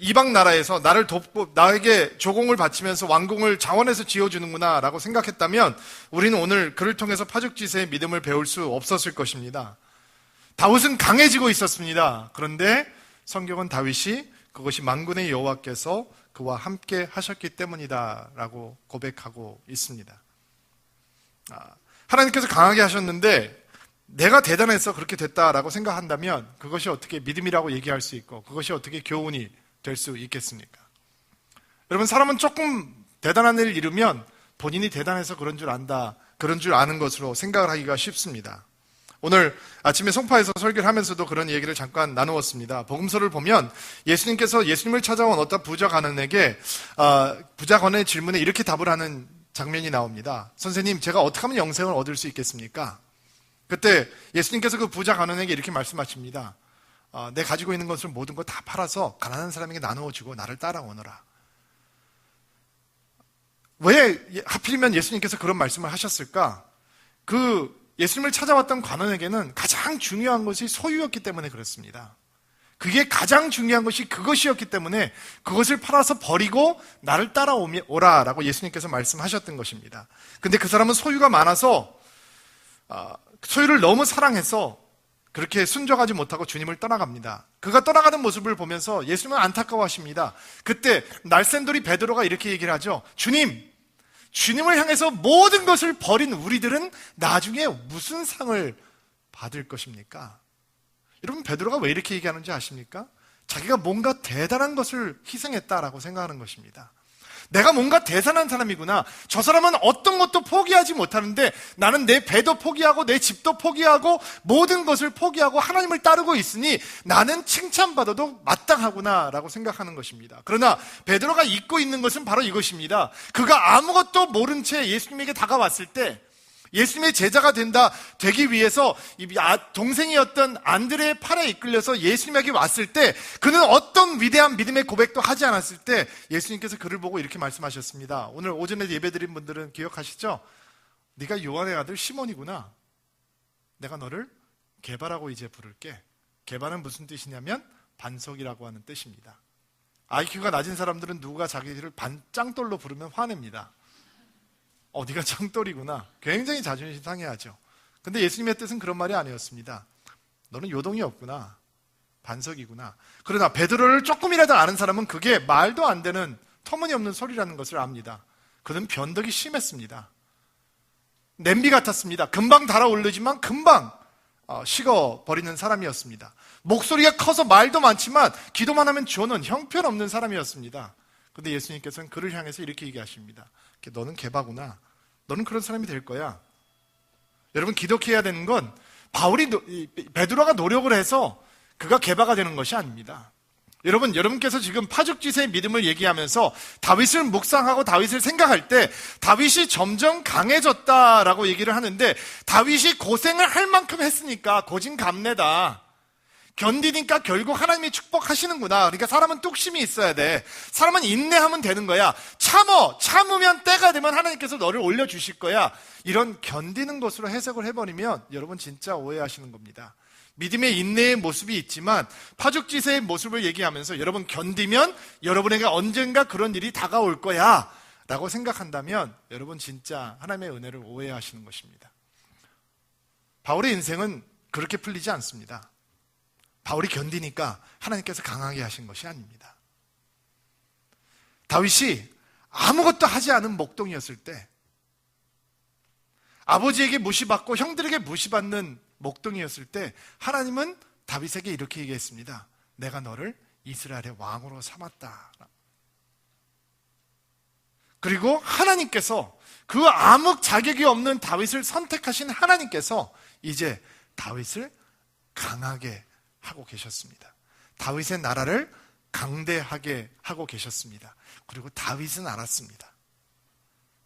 [SPEAKER 4] 이방 나라에서 나를 돕고 나에게 조공을 바치면서 왕궁을 자원해서 지어주는구나 라고 생각했다면 우리는 오늘 그를 통해서 파죽지세의 믿음을 배울 수 없었을 것입니다. 다윗은 강해지고 있었습니다. 그런데 성경은 다윗이 그것이 만군의 여호와께서 그와 함께 하셨기 때문이다라고 고백하고 있습니다. 하나님께서 강하게 하셨는데 내가 대단해서 그렇게 됐다라고 생각한다면 그것이 어떻게 믿음이라고 얘기할 수 있고 그것이 어떻게 교훈이 될 수 있겠습니까? 여러분, 사람은 조금 대단한 일을 이루면 본인이 대단해서 그런 줄 안다, 그런 줄 아는 것으로 생각을 하기가 쉽습니다. 오늘 아침에 송파에서 설교를 하면서도 그런 얘기를 잠깐 나누었습니다. 복음서를 보면 예수님께서 예수님을 찾아온 어떤 부자 관원에게 부자 관원의 질문에 이렇게 답을 하는 장면이 나옵니다. 선생님, 제가 어떻게 하면 영생을 얻을 수 있겠습니까? 그때 예수님께서 그 부자 관원에게 이렇게 말씀하십니다. 내 가지고 있는 것을 모든 걸 다 팔아서 가난한 사람에게 나누어주고 나를 따라오너라. 왜 하필이면 예수님께서 그런 말씀을 하셨을까? 그 예수님을 찾아왔던 관원에게는 가장 중요한 것이 소유였기 때문에 그렇습니다. 그게 가장 중요한 것이 그것이었기 때문에 그것을 팔아서 버리고 나를 따라오라라고 예수님께서 말씀하셨던 것입니다. 근데 그 사람은 소유가 많아서 소유를 너무 사랑해서 그렇게 순종하지 못하고 주님을 떠나갑니다. 그가 떠나가는 모습을 보면서 예수님은 안타까워하십니다. 그때 날쌘돌이 베드로가 이렇게 얘기를 하죠. 주님을 향해서 모든 것을 버린 우리들은 나중에 무슨 상을 받을 것입니까? 여러분, 베드로가 왜 이렇게 얘기하는지 아십니까? 자기가 뭔가 대단한 것을 희생했다라고 생각하는 것입니다. 내가 뭔가 대단한 사람이구나. 저 사람은 어떤 것도 포기하지 못하는데 나는 내 배도 포기하고 내 집도 포기하고 모든 것을 포기하고 하나님을 따르고 있으니 나는 칭찬받아도 마땅하구나 라고 생각하는 것입니다. 그러나 베드로가 잊고 있는 것은 바로 이것입니다. 그가 아무것도 모른 채 예수님에게 다가왔을 때 예수님의 제자가 되기 위해서 동생이었던 안드레의 팔에 이끌려서 예수님에게 왔을 때 그는 어떤 위대한 믿음의 고백도 하지 않았을 때 예수님께서 그를 보고 이렇게 말씀하셨습니다. 오늘 오전에 예배드린 분들은 기억하시죠? 네가 요한의 아들 시몬이구나. 내가 너를 게바라고 이제 부를게. 게바는 무슨 뜻이냐면 반석이라고 하는 뜻입니다. IQ가 낮은 사람들은 누가 자기를 짱돌로 부르면 화냅니다. 네가 짱돌이구나. 굉장히 자존심 상해하죠. 근데 예수님의 뜻은 그런 말이 아니었습니다. 너는 요동이 없구나. 반석이구나. 그러나 베드로를 조금이라도 아는 사람은 그게 말도 안 되는 터무니없는 소리라는 것을 압니다. 그는 변덕이 심했습니다. 냄비 같았습니다. 금방 달아오르지만 금방 식어버리는 사람이었습니다. 목소리가 커서 말도 많지만 기도만 하면 조는 형편없는 사람이었습니다. 근데 예수님께서는 그를 향해서 이렇게 얘기하십니다. 너는 게바구나. 너는 그런 사람이 될 거야. 여러분, 기독해야 되는 건 베드로가 노력을 해서 그가 게바가 되는 것이 아닙니다. 여러분께서 지금 파죽지세의 믿음을 얘기하면서 다윗을 묵상하고 다윗을 생각할 때 다윗이 점점 강해졌다라고 얘기를 하는데 다윗이 고생을 할 만큼 했으니까 고진감래다. 견디니까 결국 하나님이 축복하시는구나. 그러니까 사람은 뚝심이 있어야 돼. 사람은 인내하면 되는 거야. 참으면 때가 되면 하나님께서 너를 올려주실 거야. 이런 견디는 것으로 해석을 해버리면 여러분 진짜 오해하시는 겁니다. 믿음의 인내의 모습이 있지만 파죽지세의 모습을 얘기하면서 여러분 견디면 여러분에게 언젠가 그런 일이 다가올 거야 라고 생각한다면 여러분 진짜 하나님의 은혜를 오해하시는 것입니다. 바울의 인생은 그렇게 풀리지 않습니다. 바울이 견디니까 하나님께서 강하게 하신 것이 아닙니다. 다윗이 아무것도 하지 않은 목동이었을 때, 아버지에게 무시받고 형들에게 무시받는 목동이었을 때 하나님은 다윗에게 이렇게 얘기했습니다. 내가 너를 이스라엘의 왕으로 삼았다. 그리고 하나님께서 그 아무 자격이 없는 다윗을 선택하신 하나님께서 이제 다윗을 강하게 하고 계셨습니다. 다윗의 나라를 강대하게 하고 계셨습니다. 그리고 다윗은 알았습니다.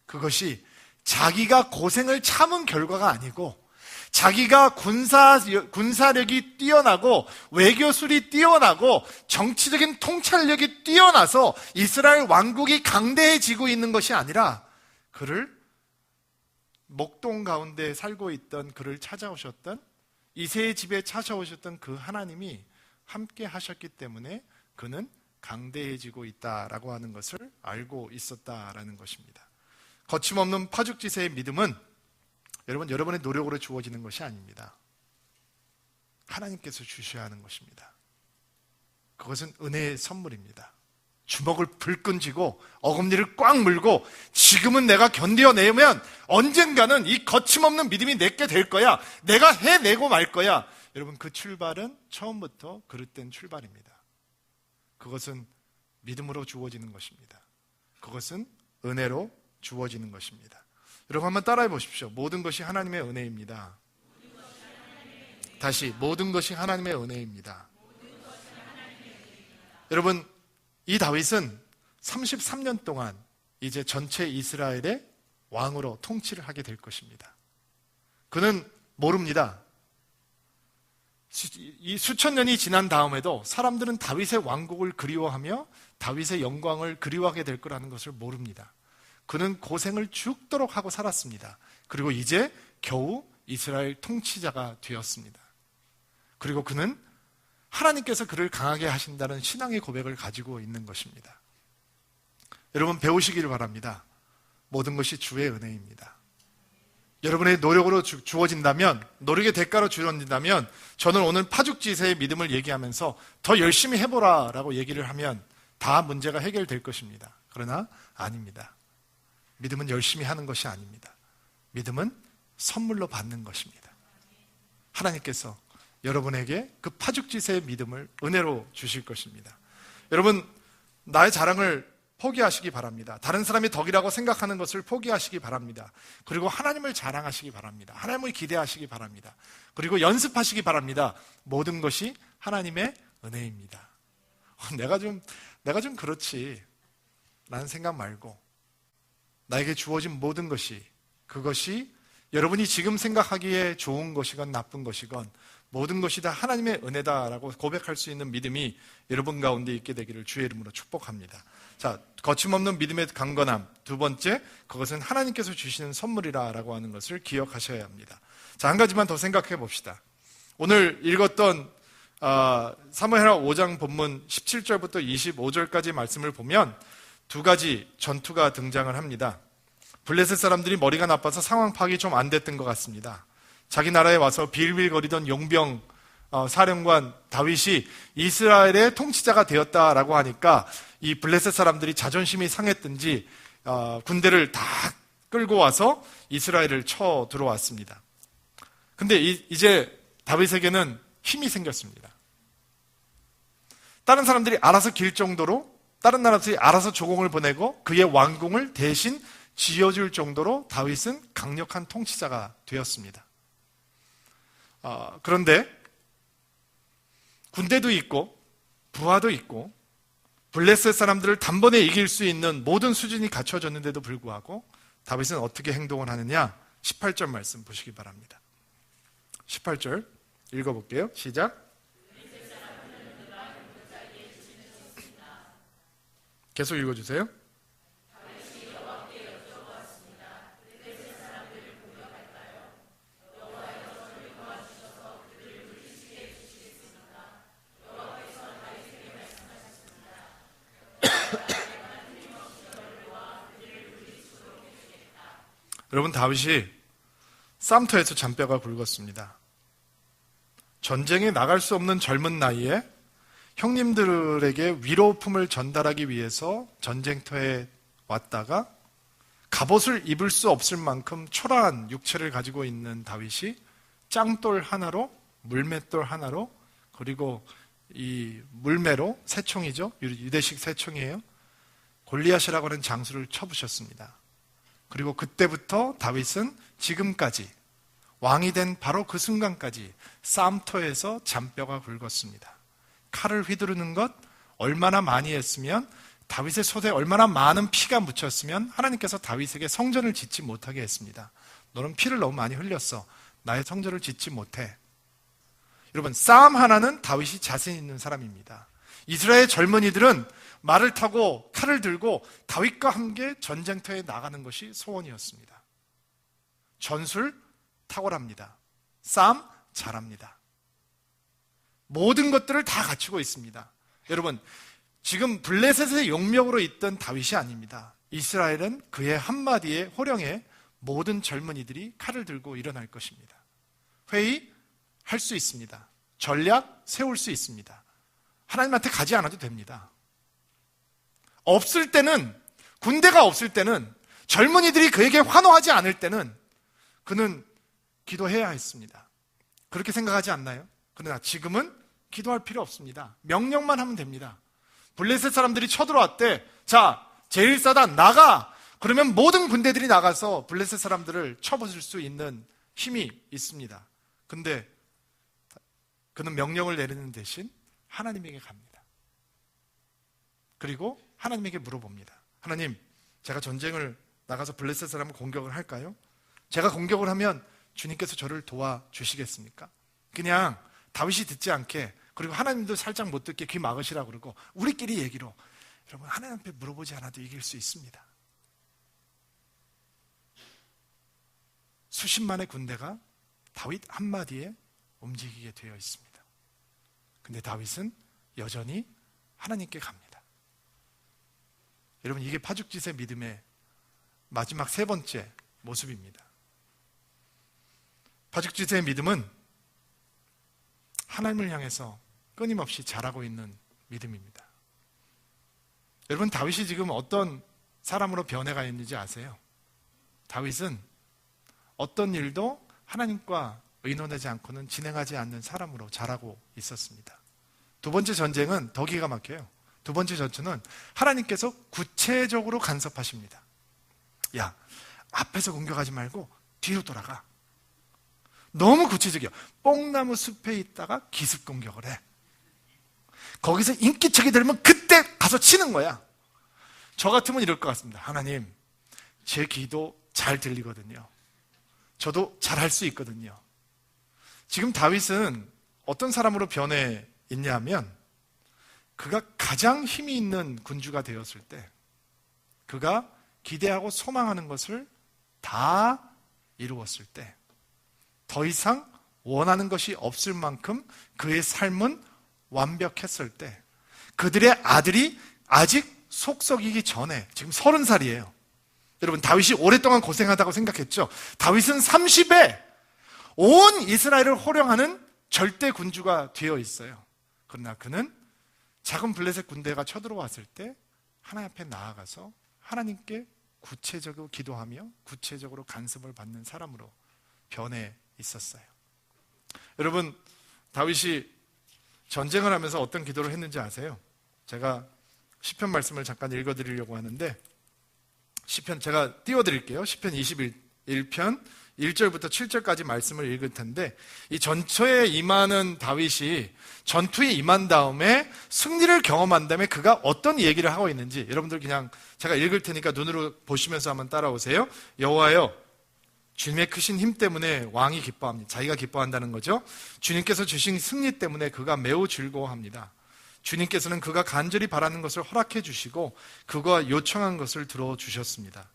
[SPEAKER 4] 그것이 자기가 고생을 참은 결과가 아니고 자기가 군사력이 뛰어나고 외교술이 뛰어나고 정치적인 통찰력이 뛰어나서 이스라엘 왕국이 강대해지고 있는 것이 아니라 그를 목동 가운데 살고 있던 그를 찾아오셨던 이새의 집에 찾아오셨던 그 하나님이 함께 하셨기 때문에 그는 강대해지고 있다라고 하는 것을 알고 있었다라는 것입니다. 거침없는 파죽지세의 믿음은 여러분의 노력으로 주어지는 것이 아닙니다. 하나님께서 주셔야 하는 것입니다. 그것은 은혜의 선물입니다. 주먹을 불끈 쥐고 어금니를 꽉 물고 지금은 내가 견뎌내면 언젠가는 이 거침없는 믿음이 내게 될 거야. 내가 해내고 말 거야. 여러분, 그 출발은 처음부터 그릇된 출발입니다. 그것은 믿음으로 주어지는 것입니다. 그것은 은혜로 주어지는 것입니다. 여러분, 한번 따라해 보십시오. 모든 것이 하나님의 은혜입니다. 다시, 모든 것이 하나님의 은혜입니다. 여러분, 이 다윗은 33년 동안 이제 전체 이스라엘의 왕으로 통치를 하게 될 것입니다. 그는 모릅니다. 이 수천 년이 지난 다음에도 사람들은 다윗의 왕국을 그리워하며 다윗의 영광을 그리워하게 될 거라는 것을 모릅니다. 그는 고생을 죽도록 하고 살았습니다. 그리고 이제 겨우 이스라엘 통치자가 되었습니다. 그리고 그는 하나님께서 그를 강하게 하신다는 신앙의 고백을 가지고 있는 것입니다. 여러분, 배우시기를 바랍니다. 모든 것이 주의 은혜입니다. 여러분의 노력으로 주어진다면, 노력의 대가로 주어진다면, 저는 오늘 파죽지세의 믿음을 얘기하면서 더 열심히 해보라 라고 얘기를 하면 다 문제가 해결될 것입니다. 그러나 아닙니다. 믿음은 열심히 하는 것이 아닙니다. 믿음은 선물로 받는 것입니다. 하나님께서 여러분에게 그 파죽지세의 믿음을 은혜로 주실 것입니다. 여러분, 나의 자랑을 포기하시기 바랍니다. 다른 사람이 덕이라고 생각하는 것을 포기하시기 바랍니다. 그리고 하나님을 자랑하시기 바랍니다. 하나님을 기대하시기 바랍니다. 그리고 연습하시기 바랍니다. 모든 것이 하나님의 은혜입니다. 내가 좀 그렇지 라는 생각 말고, 나에게 주어진 모든 것이, 그것이 여러분이 지금 생각하기에 좋은 것이건 나쁜 것이건 모든 것이 다 하나님의 은혜다라고 고백할 수 있는 믿음이 여러분 가운데 있게 되기를 주의 이름으로 축복합니다. 자, 거침없는 믿음의 강건함. 두 번째, 그것은 하나님께서 주시는 선물이라고 하는 것을 기억하셔야 합니다. 자, 한 가지만 더 생각해 봅시다. 오늘 읽었던 사무엘하 5장 본문 17절부터 25절까지 말씀을 보면 두 가지 전투가 등장을 합니다. 블레셋 사람들이 머리가 나빠서 상황 파악이 좀 안 됐던 것 같습니다. 자기 나라에 와서 빌빌거리던 용병 사령관 다윗이 이스라엘의 통치자가 되었다라고 하니까 이 블레셋 사람들이 자존심이 상했든지 군대를 다 끌고 와서 이스라엘을 쳐 들어왔습니다. 근데 이제 다윗에게는 힘이 생겼습니다. 다른 사람들이 알아서 길 정도로, 다른 나라들이 알아서 조공을 보내고 그의 왕궁을 대신 지어줄 정도로 다윗은 강력한 통치자가 되었습니다. 그런데 군대도 있고 부하도 있고 블레셋 사람들을 단번에 이길 수 있는 모든 수준이 갖춰졌는데도 불구하고 다윗은 어떻게 행동을 하느냐? 18절 말씀 보시기 바랍니다. 18절 읽어볼게요. 시작. 계속 읽어주세요. 여러분, 다윗이 쌈터에서 잔뼈가 굵었습니다. 전쟁에 나갈 수 없는 젊은 나이에 형님들에게 위로품을 전달하기 위해서 전쟁터에 왔다가 갑옷을 입을 수 없을 만큼 초라한 육체를 가지고 있는 다윗이 짱돌 하나로, 물맷돌 하나로, 그리고 이 물매로, 새총이죠, 유대식 새총이에요, 골리앗이라고 하는 장수를 쳐부셨습니다. 그리고 그때부터 다윗은 지금까지, 왕이 된 바로 그 순간까지 쌈터에서 잔뼈가 굵었습니다. 칼을 휘두르는 것 얼마나 많이 했으면, 다윗의 손에 얼마나 많은 피가 묻혔으면 하나님께서 다윗에게 성전을 짓지 못하게 했습니다. 너는 피를 너무 많이 흘렸어. 나의 성전을 짓지 못해. 여러분, 싸움 하나는 다윗이 자신 있는 사람입니다. 이스라엘 젊은이들은 말을 타고 칼을 들고 다윗과 함께 전쟁터에 나가는 것이 소원이었습니다. 전술 탁월합니다. 싸움 잘합니다. 모든 것들을 다 갖추고 있습니다. 여러분, 지금 블레셋의 용병으로 있던 다윗이 아닙니다. 이스라엘은 그의 한마디에 호령에 모든 젊은이들이 칼을 들고 일어날 것입니다. 회의할 수 있습니다. 전략 세울 수 있습니다. 하나님한테 가지 않아도 됩니다. 없을 때는, 군대가 없을 때는, 젊은이들이 그에게 환호하지 않을 때는 그는 기도해야 했습니다. 그렇게 생각하지 않나요? 그러나 지금은 기도할 필요 없습니다. 명령만 하면 됩니다. 블레셋 사람들이 쳐들어왔대. 자, 제1사단 나가! 그러면 모든 군대들이 나가서 블레셋 사람들을 쳐부술 수 있는 힘이 있습니다. 근데 그는 명령을 내리는 대신 하나님에게 갑니다. 그리고 하나님에게 물어봅니다. 하나님, 제가 전쟁을 나가서 블레셋 사람을 공격을 할까요? 제가 공격을 하면 주님께서 저를 도와주시겠습니까? 그냥 다윗이 듣지 않게, 그리고 하나님도 살짝 못 듣게 귀 막으시라 그러고 우리끼리 얘기로, 여러분, 하나님 앞에 물어보지 않아도 이길 수 있습니다. 수십만의 군대가 다윗 한마디에 움직이게 되어 있습니다. 근데 다윗은 여전히 하나님께 갑니다. 여러분, 이게 파죽지세 믿음의 마지막 세 번째 모습입니다. 파죽지세의 믿음은 하나님을 향해서 끊임없이 자라고 있는 믿음입니다. 여러분, 다윗이 지금 어떤 사람으로 변해가 있는지 아세요? 다윗은 어떤 일도 하나님과 의논하지 않고는 진행하지 않는 사람으로 자라고 있었습니다. 두 번째 전쟁은 더 기가 막혀요. 두 번째 전투는 하나님께서 구체적으로 간섭하십니다. 야, 앞에서 공격하지 말고 뒤로 돌아가. 너무 구체적이야. 뽕나무 숲에 있다가 기습 공격을 해. 거기서 인기척이 들면 그때 가서 치는 거야. 저 같으면 이럴 것 같습니다. 하나님, 제 기도 잘 들리거든요. 저도 잘 할 수 있거든요. 지금 다윗은 어떤 사람으로 변해 있냐면, 그가 가장 힘이 있는 군주가 되었을 때 그가 기대하고 소망하는 것을 다 이루었을 때, 더 이상 원하는 것이 없을 만큼 그의 삶은 완벽했을 때, 그들의 아들이 아직 속썩이기 전에, 지금 30살이에요. 여러분, 다윗이 오랫동안 고생하다고 생각했죠. 다윗은 30에 온 이스라엘을 호령하는 절대 군주가 되어 있어요. 그러나 그는 작은 블레셋 군대가 쳐들어왔을 때 하나님 앞에 나아가서 하나님께 구체적으로 기도하며 구체적으로 간섭을 받는 사람으로 변해 있었어요. 여러분, 다윗이 전쟁을 하면서 어떤 기도를 했는지 아세요? 제가 시편 말씀을 잠깐 읽어드리려고 하는데, 시편 제가 띄워드릴게요. 시편 21편 1절부터 7절까지 말씀을 읽을 텐데, 이 전투에 임하는 다윗이 전투에 임한 다음에 승리를 경험한 다음에 그가 어떤 얘기를 하고 있는지, 여러분들 그냥 제가 읽을 테니까 눈으로 보시면서 한번 따라오세요. 여호와여, 주님의 크신 힘 때문에 왕이 기뻐합니다. 자기가 기뻐한다는 거죠. 주님께서 주신 승리 때문에 그가 매우 즐거워합니다. 주님께서는 그가 간절히 바라는 것을 허락해 주시고 그가 요청한 것을 들어주셨습니다.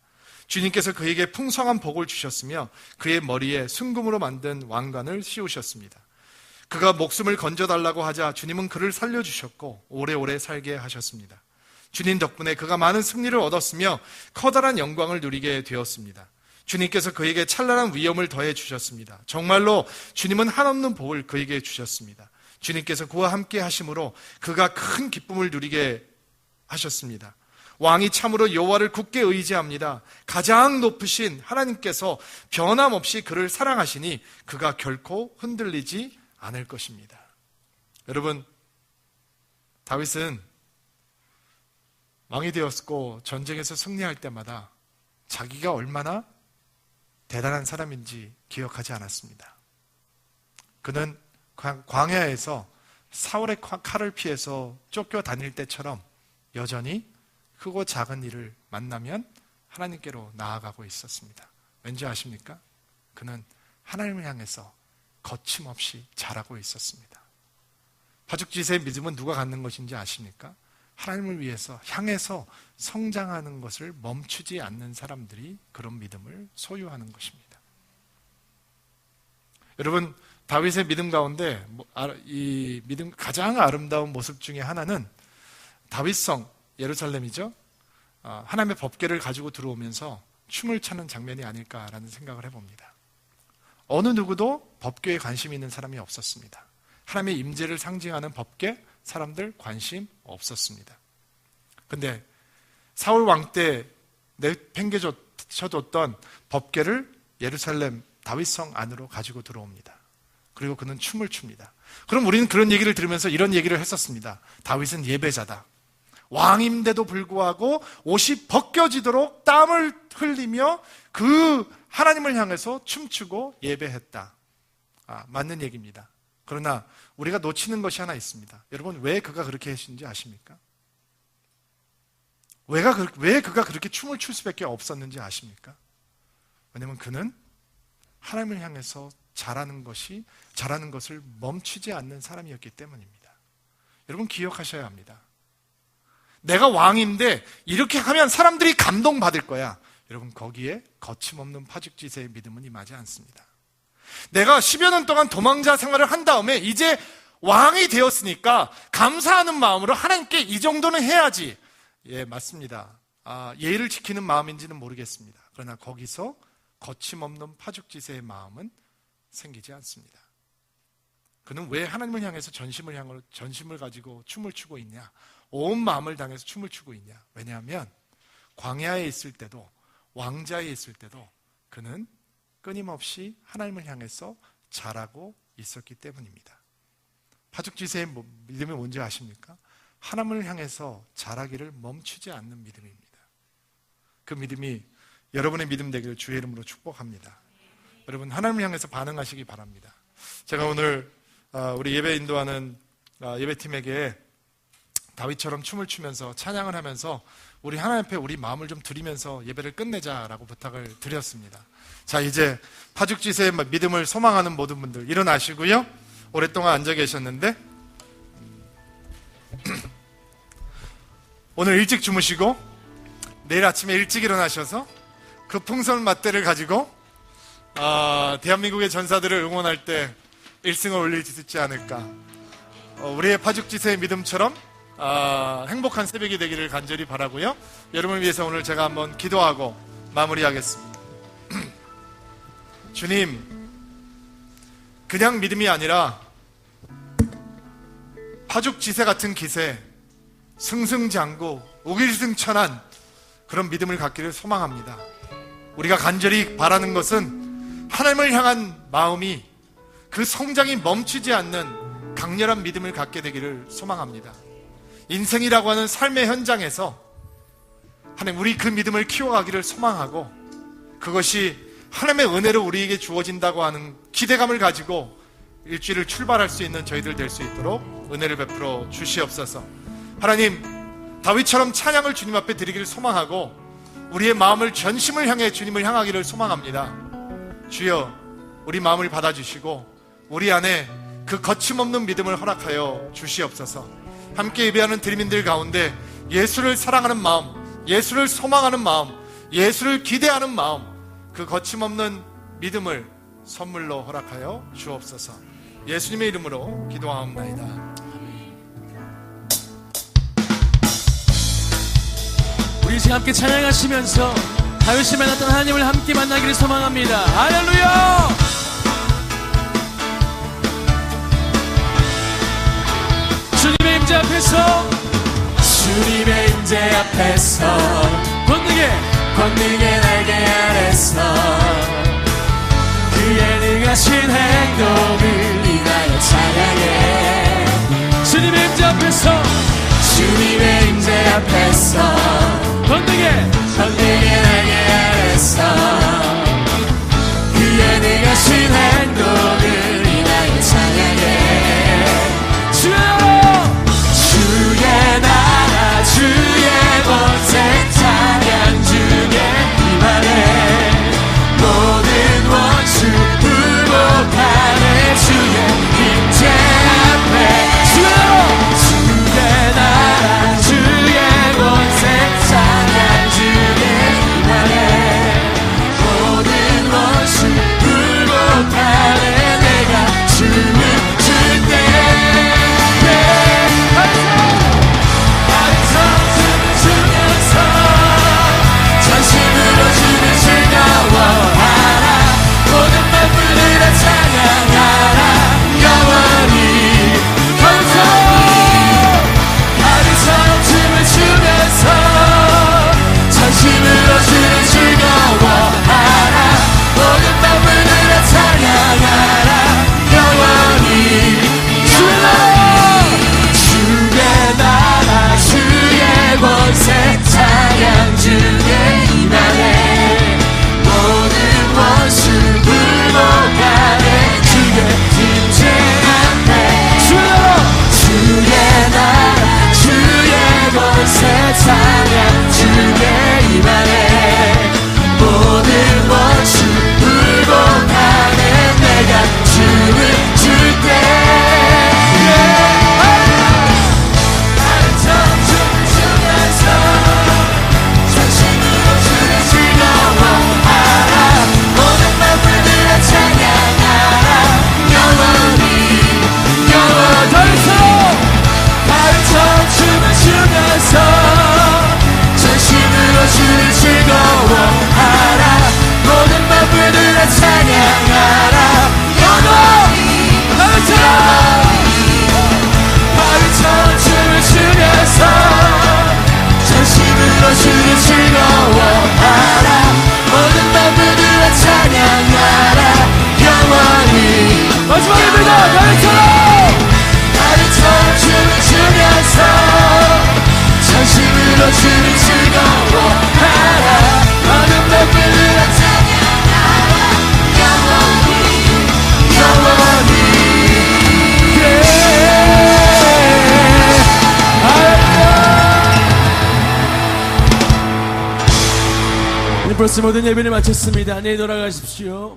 [SPEAKER 4] 주님께서 그에게 풍성한 복을 주셨으며 그의 머리에 순금으로 만든 왕관을 씌우셨습니다. 그가 목숨을 건져달라고 하자 주님은 그를 살려주셨고 오래오래 살게 하셨습니다. 주님 덕분에 그가 많은 승리를 얻었으며 커다란 영광을 누리게 되었습니다. 주님께서 그에게 찬란한 위엄을 더해 주셨습니다. 정말로 주님은 한없는 복을 그에게 주셨습니다. 주님께서 그와 함께 하심으로 그가 큰 기쁨을 누리게 하셨습니다. 왕이 참으로 여호와를 굳게 의지합니다. 가장 높으신 하나님께서 변함없이 그를 사랑하시니 그가 결코 흔들리지 않을 것입니다. 여러분, 다윗은 왕이 되었고 전쟁에서 승리할 때마다 자기가 얼마나 대단한 사람인지 기억하지 않았습니다. 그는 광야에서 사울의 칼을 피해서 쫓겨다닐 때처럼 여전히 크고 작은 일을 만나면 하나님께로 나아가고 있었습니다. 왠지 아십니까? 그는 하나님을 향해서 거침없이 자라고 있었습니다. 파죽지세의 믿음은 누가 갖는 것인지 아십니까? 하나님을 위해서 향해서 성장하는 것을 멈추지 않는 사람들이 그런 믿음을 소유하는 것입니다. 여러분, 다윗의 믿음 가운데 이 믿음 가장 아름다운 모습 중에 하나는 다윗성 예루살렘이죠. 하나님의 법궤를 가지고 들어오면서 춤을 추는 장면이 아닐까라는 생각을 해봅니다. 어느 누구도 법궤에 관심이 있는 사람이 없었습니다. 하나님의 임재를 상징하는 법궤, 사람들 관심 없었습니다. 근데 사울 왕 때 내팽개쳐뒀던 법궤를 예루살렘 다윗성 안으로 가지고 들어옵니다. 그리고 그는 춤을 춥니다. 그럼 우리는 그런 얘기를 들으면서 이런 얘기를 했었습니다. 다윗은 예배자다. 왕인데도 불구하고 옷이 벗겨지도록 땀을 흘리며 그 하나님을 향해서 춤추고 예배했다. 맞는 얘기입니다. 그러나 우리가 놓치는 것이 하나 있습니다. 여러분, 왜 그가 그렇게 했는지 아십니까? 왜 그가 그렇게 춤을 출 수밖에 없었는지 아십니까? 왜냐하면 그는 하나님을 향해서 잘하는 것을 멈추지 않는 사람이었기 때문입니다. 여러분, 기억하셔야 합니다. 내가 왕인데 이렇게 하면 사람들이 감동받을 거야. 여러분, 거기에 거침없는 파죽지세의 믿음은 임하지 않습니다. 내가 10여 년 동안 도망자 생활을 한 다음에 이제 왕이 되었으니까 감사하는 마음으로 하나님께 이 정도는 해야지. 예, 맞습니다. 예의를 지키는 마음인지는 모르겠습니다. 그러나 거기서 거침없는 파죽지세의 마음은 생기지 않습니다. 그는 왜 하나님을 향해서 전심을 가지고 춤을 추고 있냐? 온 마음을 당해서 춤을 추고 있냐? 왜냐하면 광야에 있을 때도 왕자에 있을 때도 그는 끊임없이 하나님을 향해서 잘하고 있었기 때문입니다. 파죽지세의 믿음이 뭔지 아십니까? 하나님을 향해서 잘하기를 멈추지 않는 믿음입니다. 그 믿음이 여러분의 믿음 되기를 주의 이름으로 축복합니다. 여러분, 하나님을 향해서 반응하시기 바랍니다. 제가 오늘 우리 예배 인도하는 예배팀에게 다윗처럼 춤을 추면서 찬양을 하면서 우리 하나님 앞에 우리 마음을 좀 드리면서 예배를 끝내자라고 부탁을 드렸습니다. 자, 이제 파죽지세의 믿음을 소망하는 모든 분들 일어나시고요. 오랫동안 앉아 계셨는데 오늘 일찍 주무시고 내일 아침에 일찍 일어나셔서 그 풍선 맞대를 가지고 대한민국의 전사들을 응원할 때 1승을 올릴 수 있지 않을까. 우리의 파죽지세의 믿음처럼 행복한 새벽이 되기를 간절히 바라고요. 여러분을 위해서 오늘 제가 한번 기도하고 마무리하겠습니다. 주님, 그냥 믿음이 아니라 파죽지세 같은 기세, 승승장구, 우길승천한 그런 믿음을 갖기를 소망합니다. 우리가 간절히 바라는 것은 하나님을 향한 마음이, 그 성장이 멈추지 않는 강렬한 믿음을 갖게 되기를 소망합니다. 인생이라고 하는 삶의 현장에서 하나님, 우리 그 믿음을 키워가기를 소망하고, 그것이 하나님의 은혜로 우리에게 주어진다고 하는 기대감을 가지고 일주일을 출발할 수 있는 저희들 될 수 있도록 은혜를 베풀어 주시옵소서. 하나님, 다윗처럼 찬양을 주님 앞에 드리기를 소망하고 우리의 마음을 전심을 향해 주님을 향하기를 소망합니다. 주여, 우리 마음을 받아주시고 우리 안에 그 거침없는 믿음을 허락하여 주시옵소서. 함께 예배하는 드림인들 가운데 예수를 사랑하는 마음, 예수를 소망하는 마음, 예수를 기대하는 마음, 그 거침없는 믿음을 선물로 허락하여 주옵소서. 예수님의 이름으로 기도하옵나이다.
[SPEAKER 2] 우리 이제 함께 찬양하시면서 다윗이 만났던 하나님을 함께 만나기를 소망합니다. 할렐루야! 주님의 임재 앞에서,
[SPEAKER 1] 주님의 임재 앞에서 권능의 날개 아래서 그의 능하신 행동을 인하여 찬양해.
[SPEAKER 2] 주님의 임재 앞에서,
[SPEAKER 1] 주님의 임재 앞에서 권능의 날개 아래서 그의 능하신 행동을 인하여 찬양해. 주의 나라 주의 번째 찬양 중에 임하네. 모든 원수 굴복하네. 주의 임재
[SPEAKER 2] 플러스 모든 예배를 마쳤습니다. 안녕히 돌아가십시오.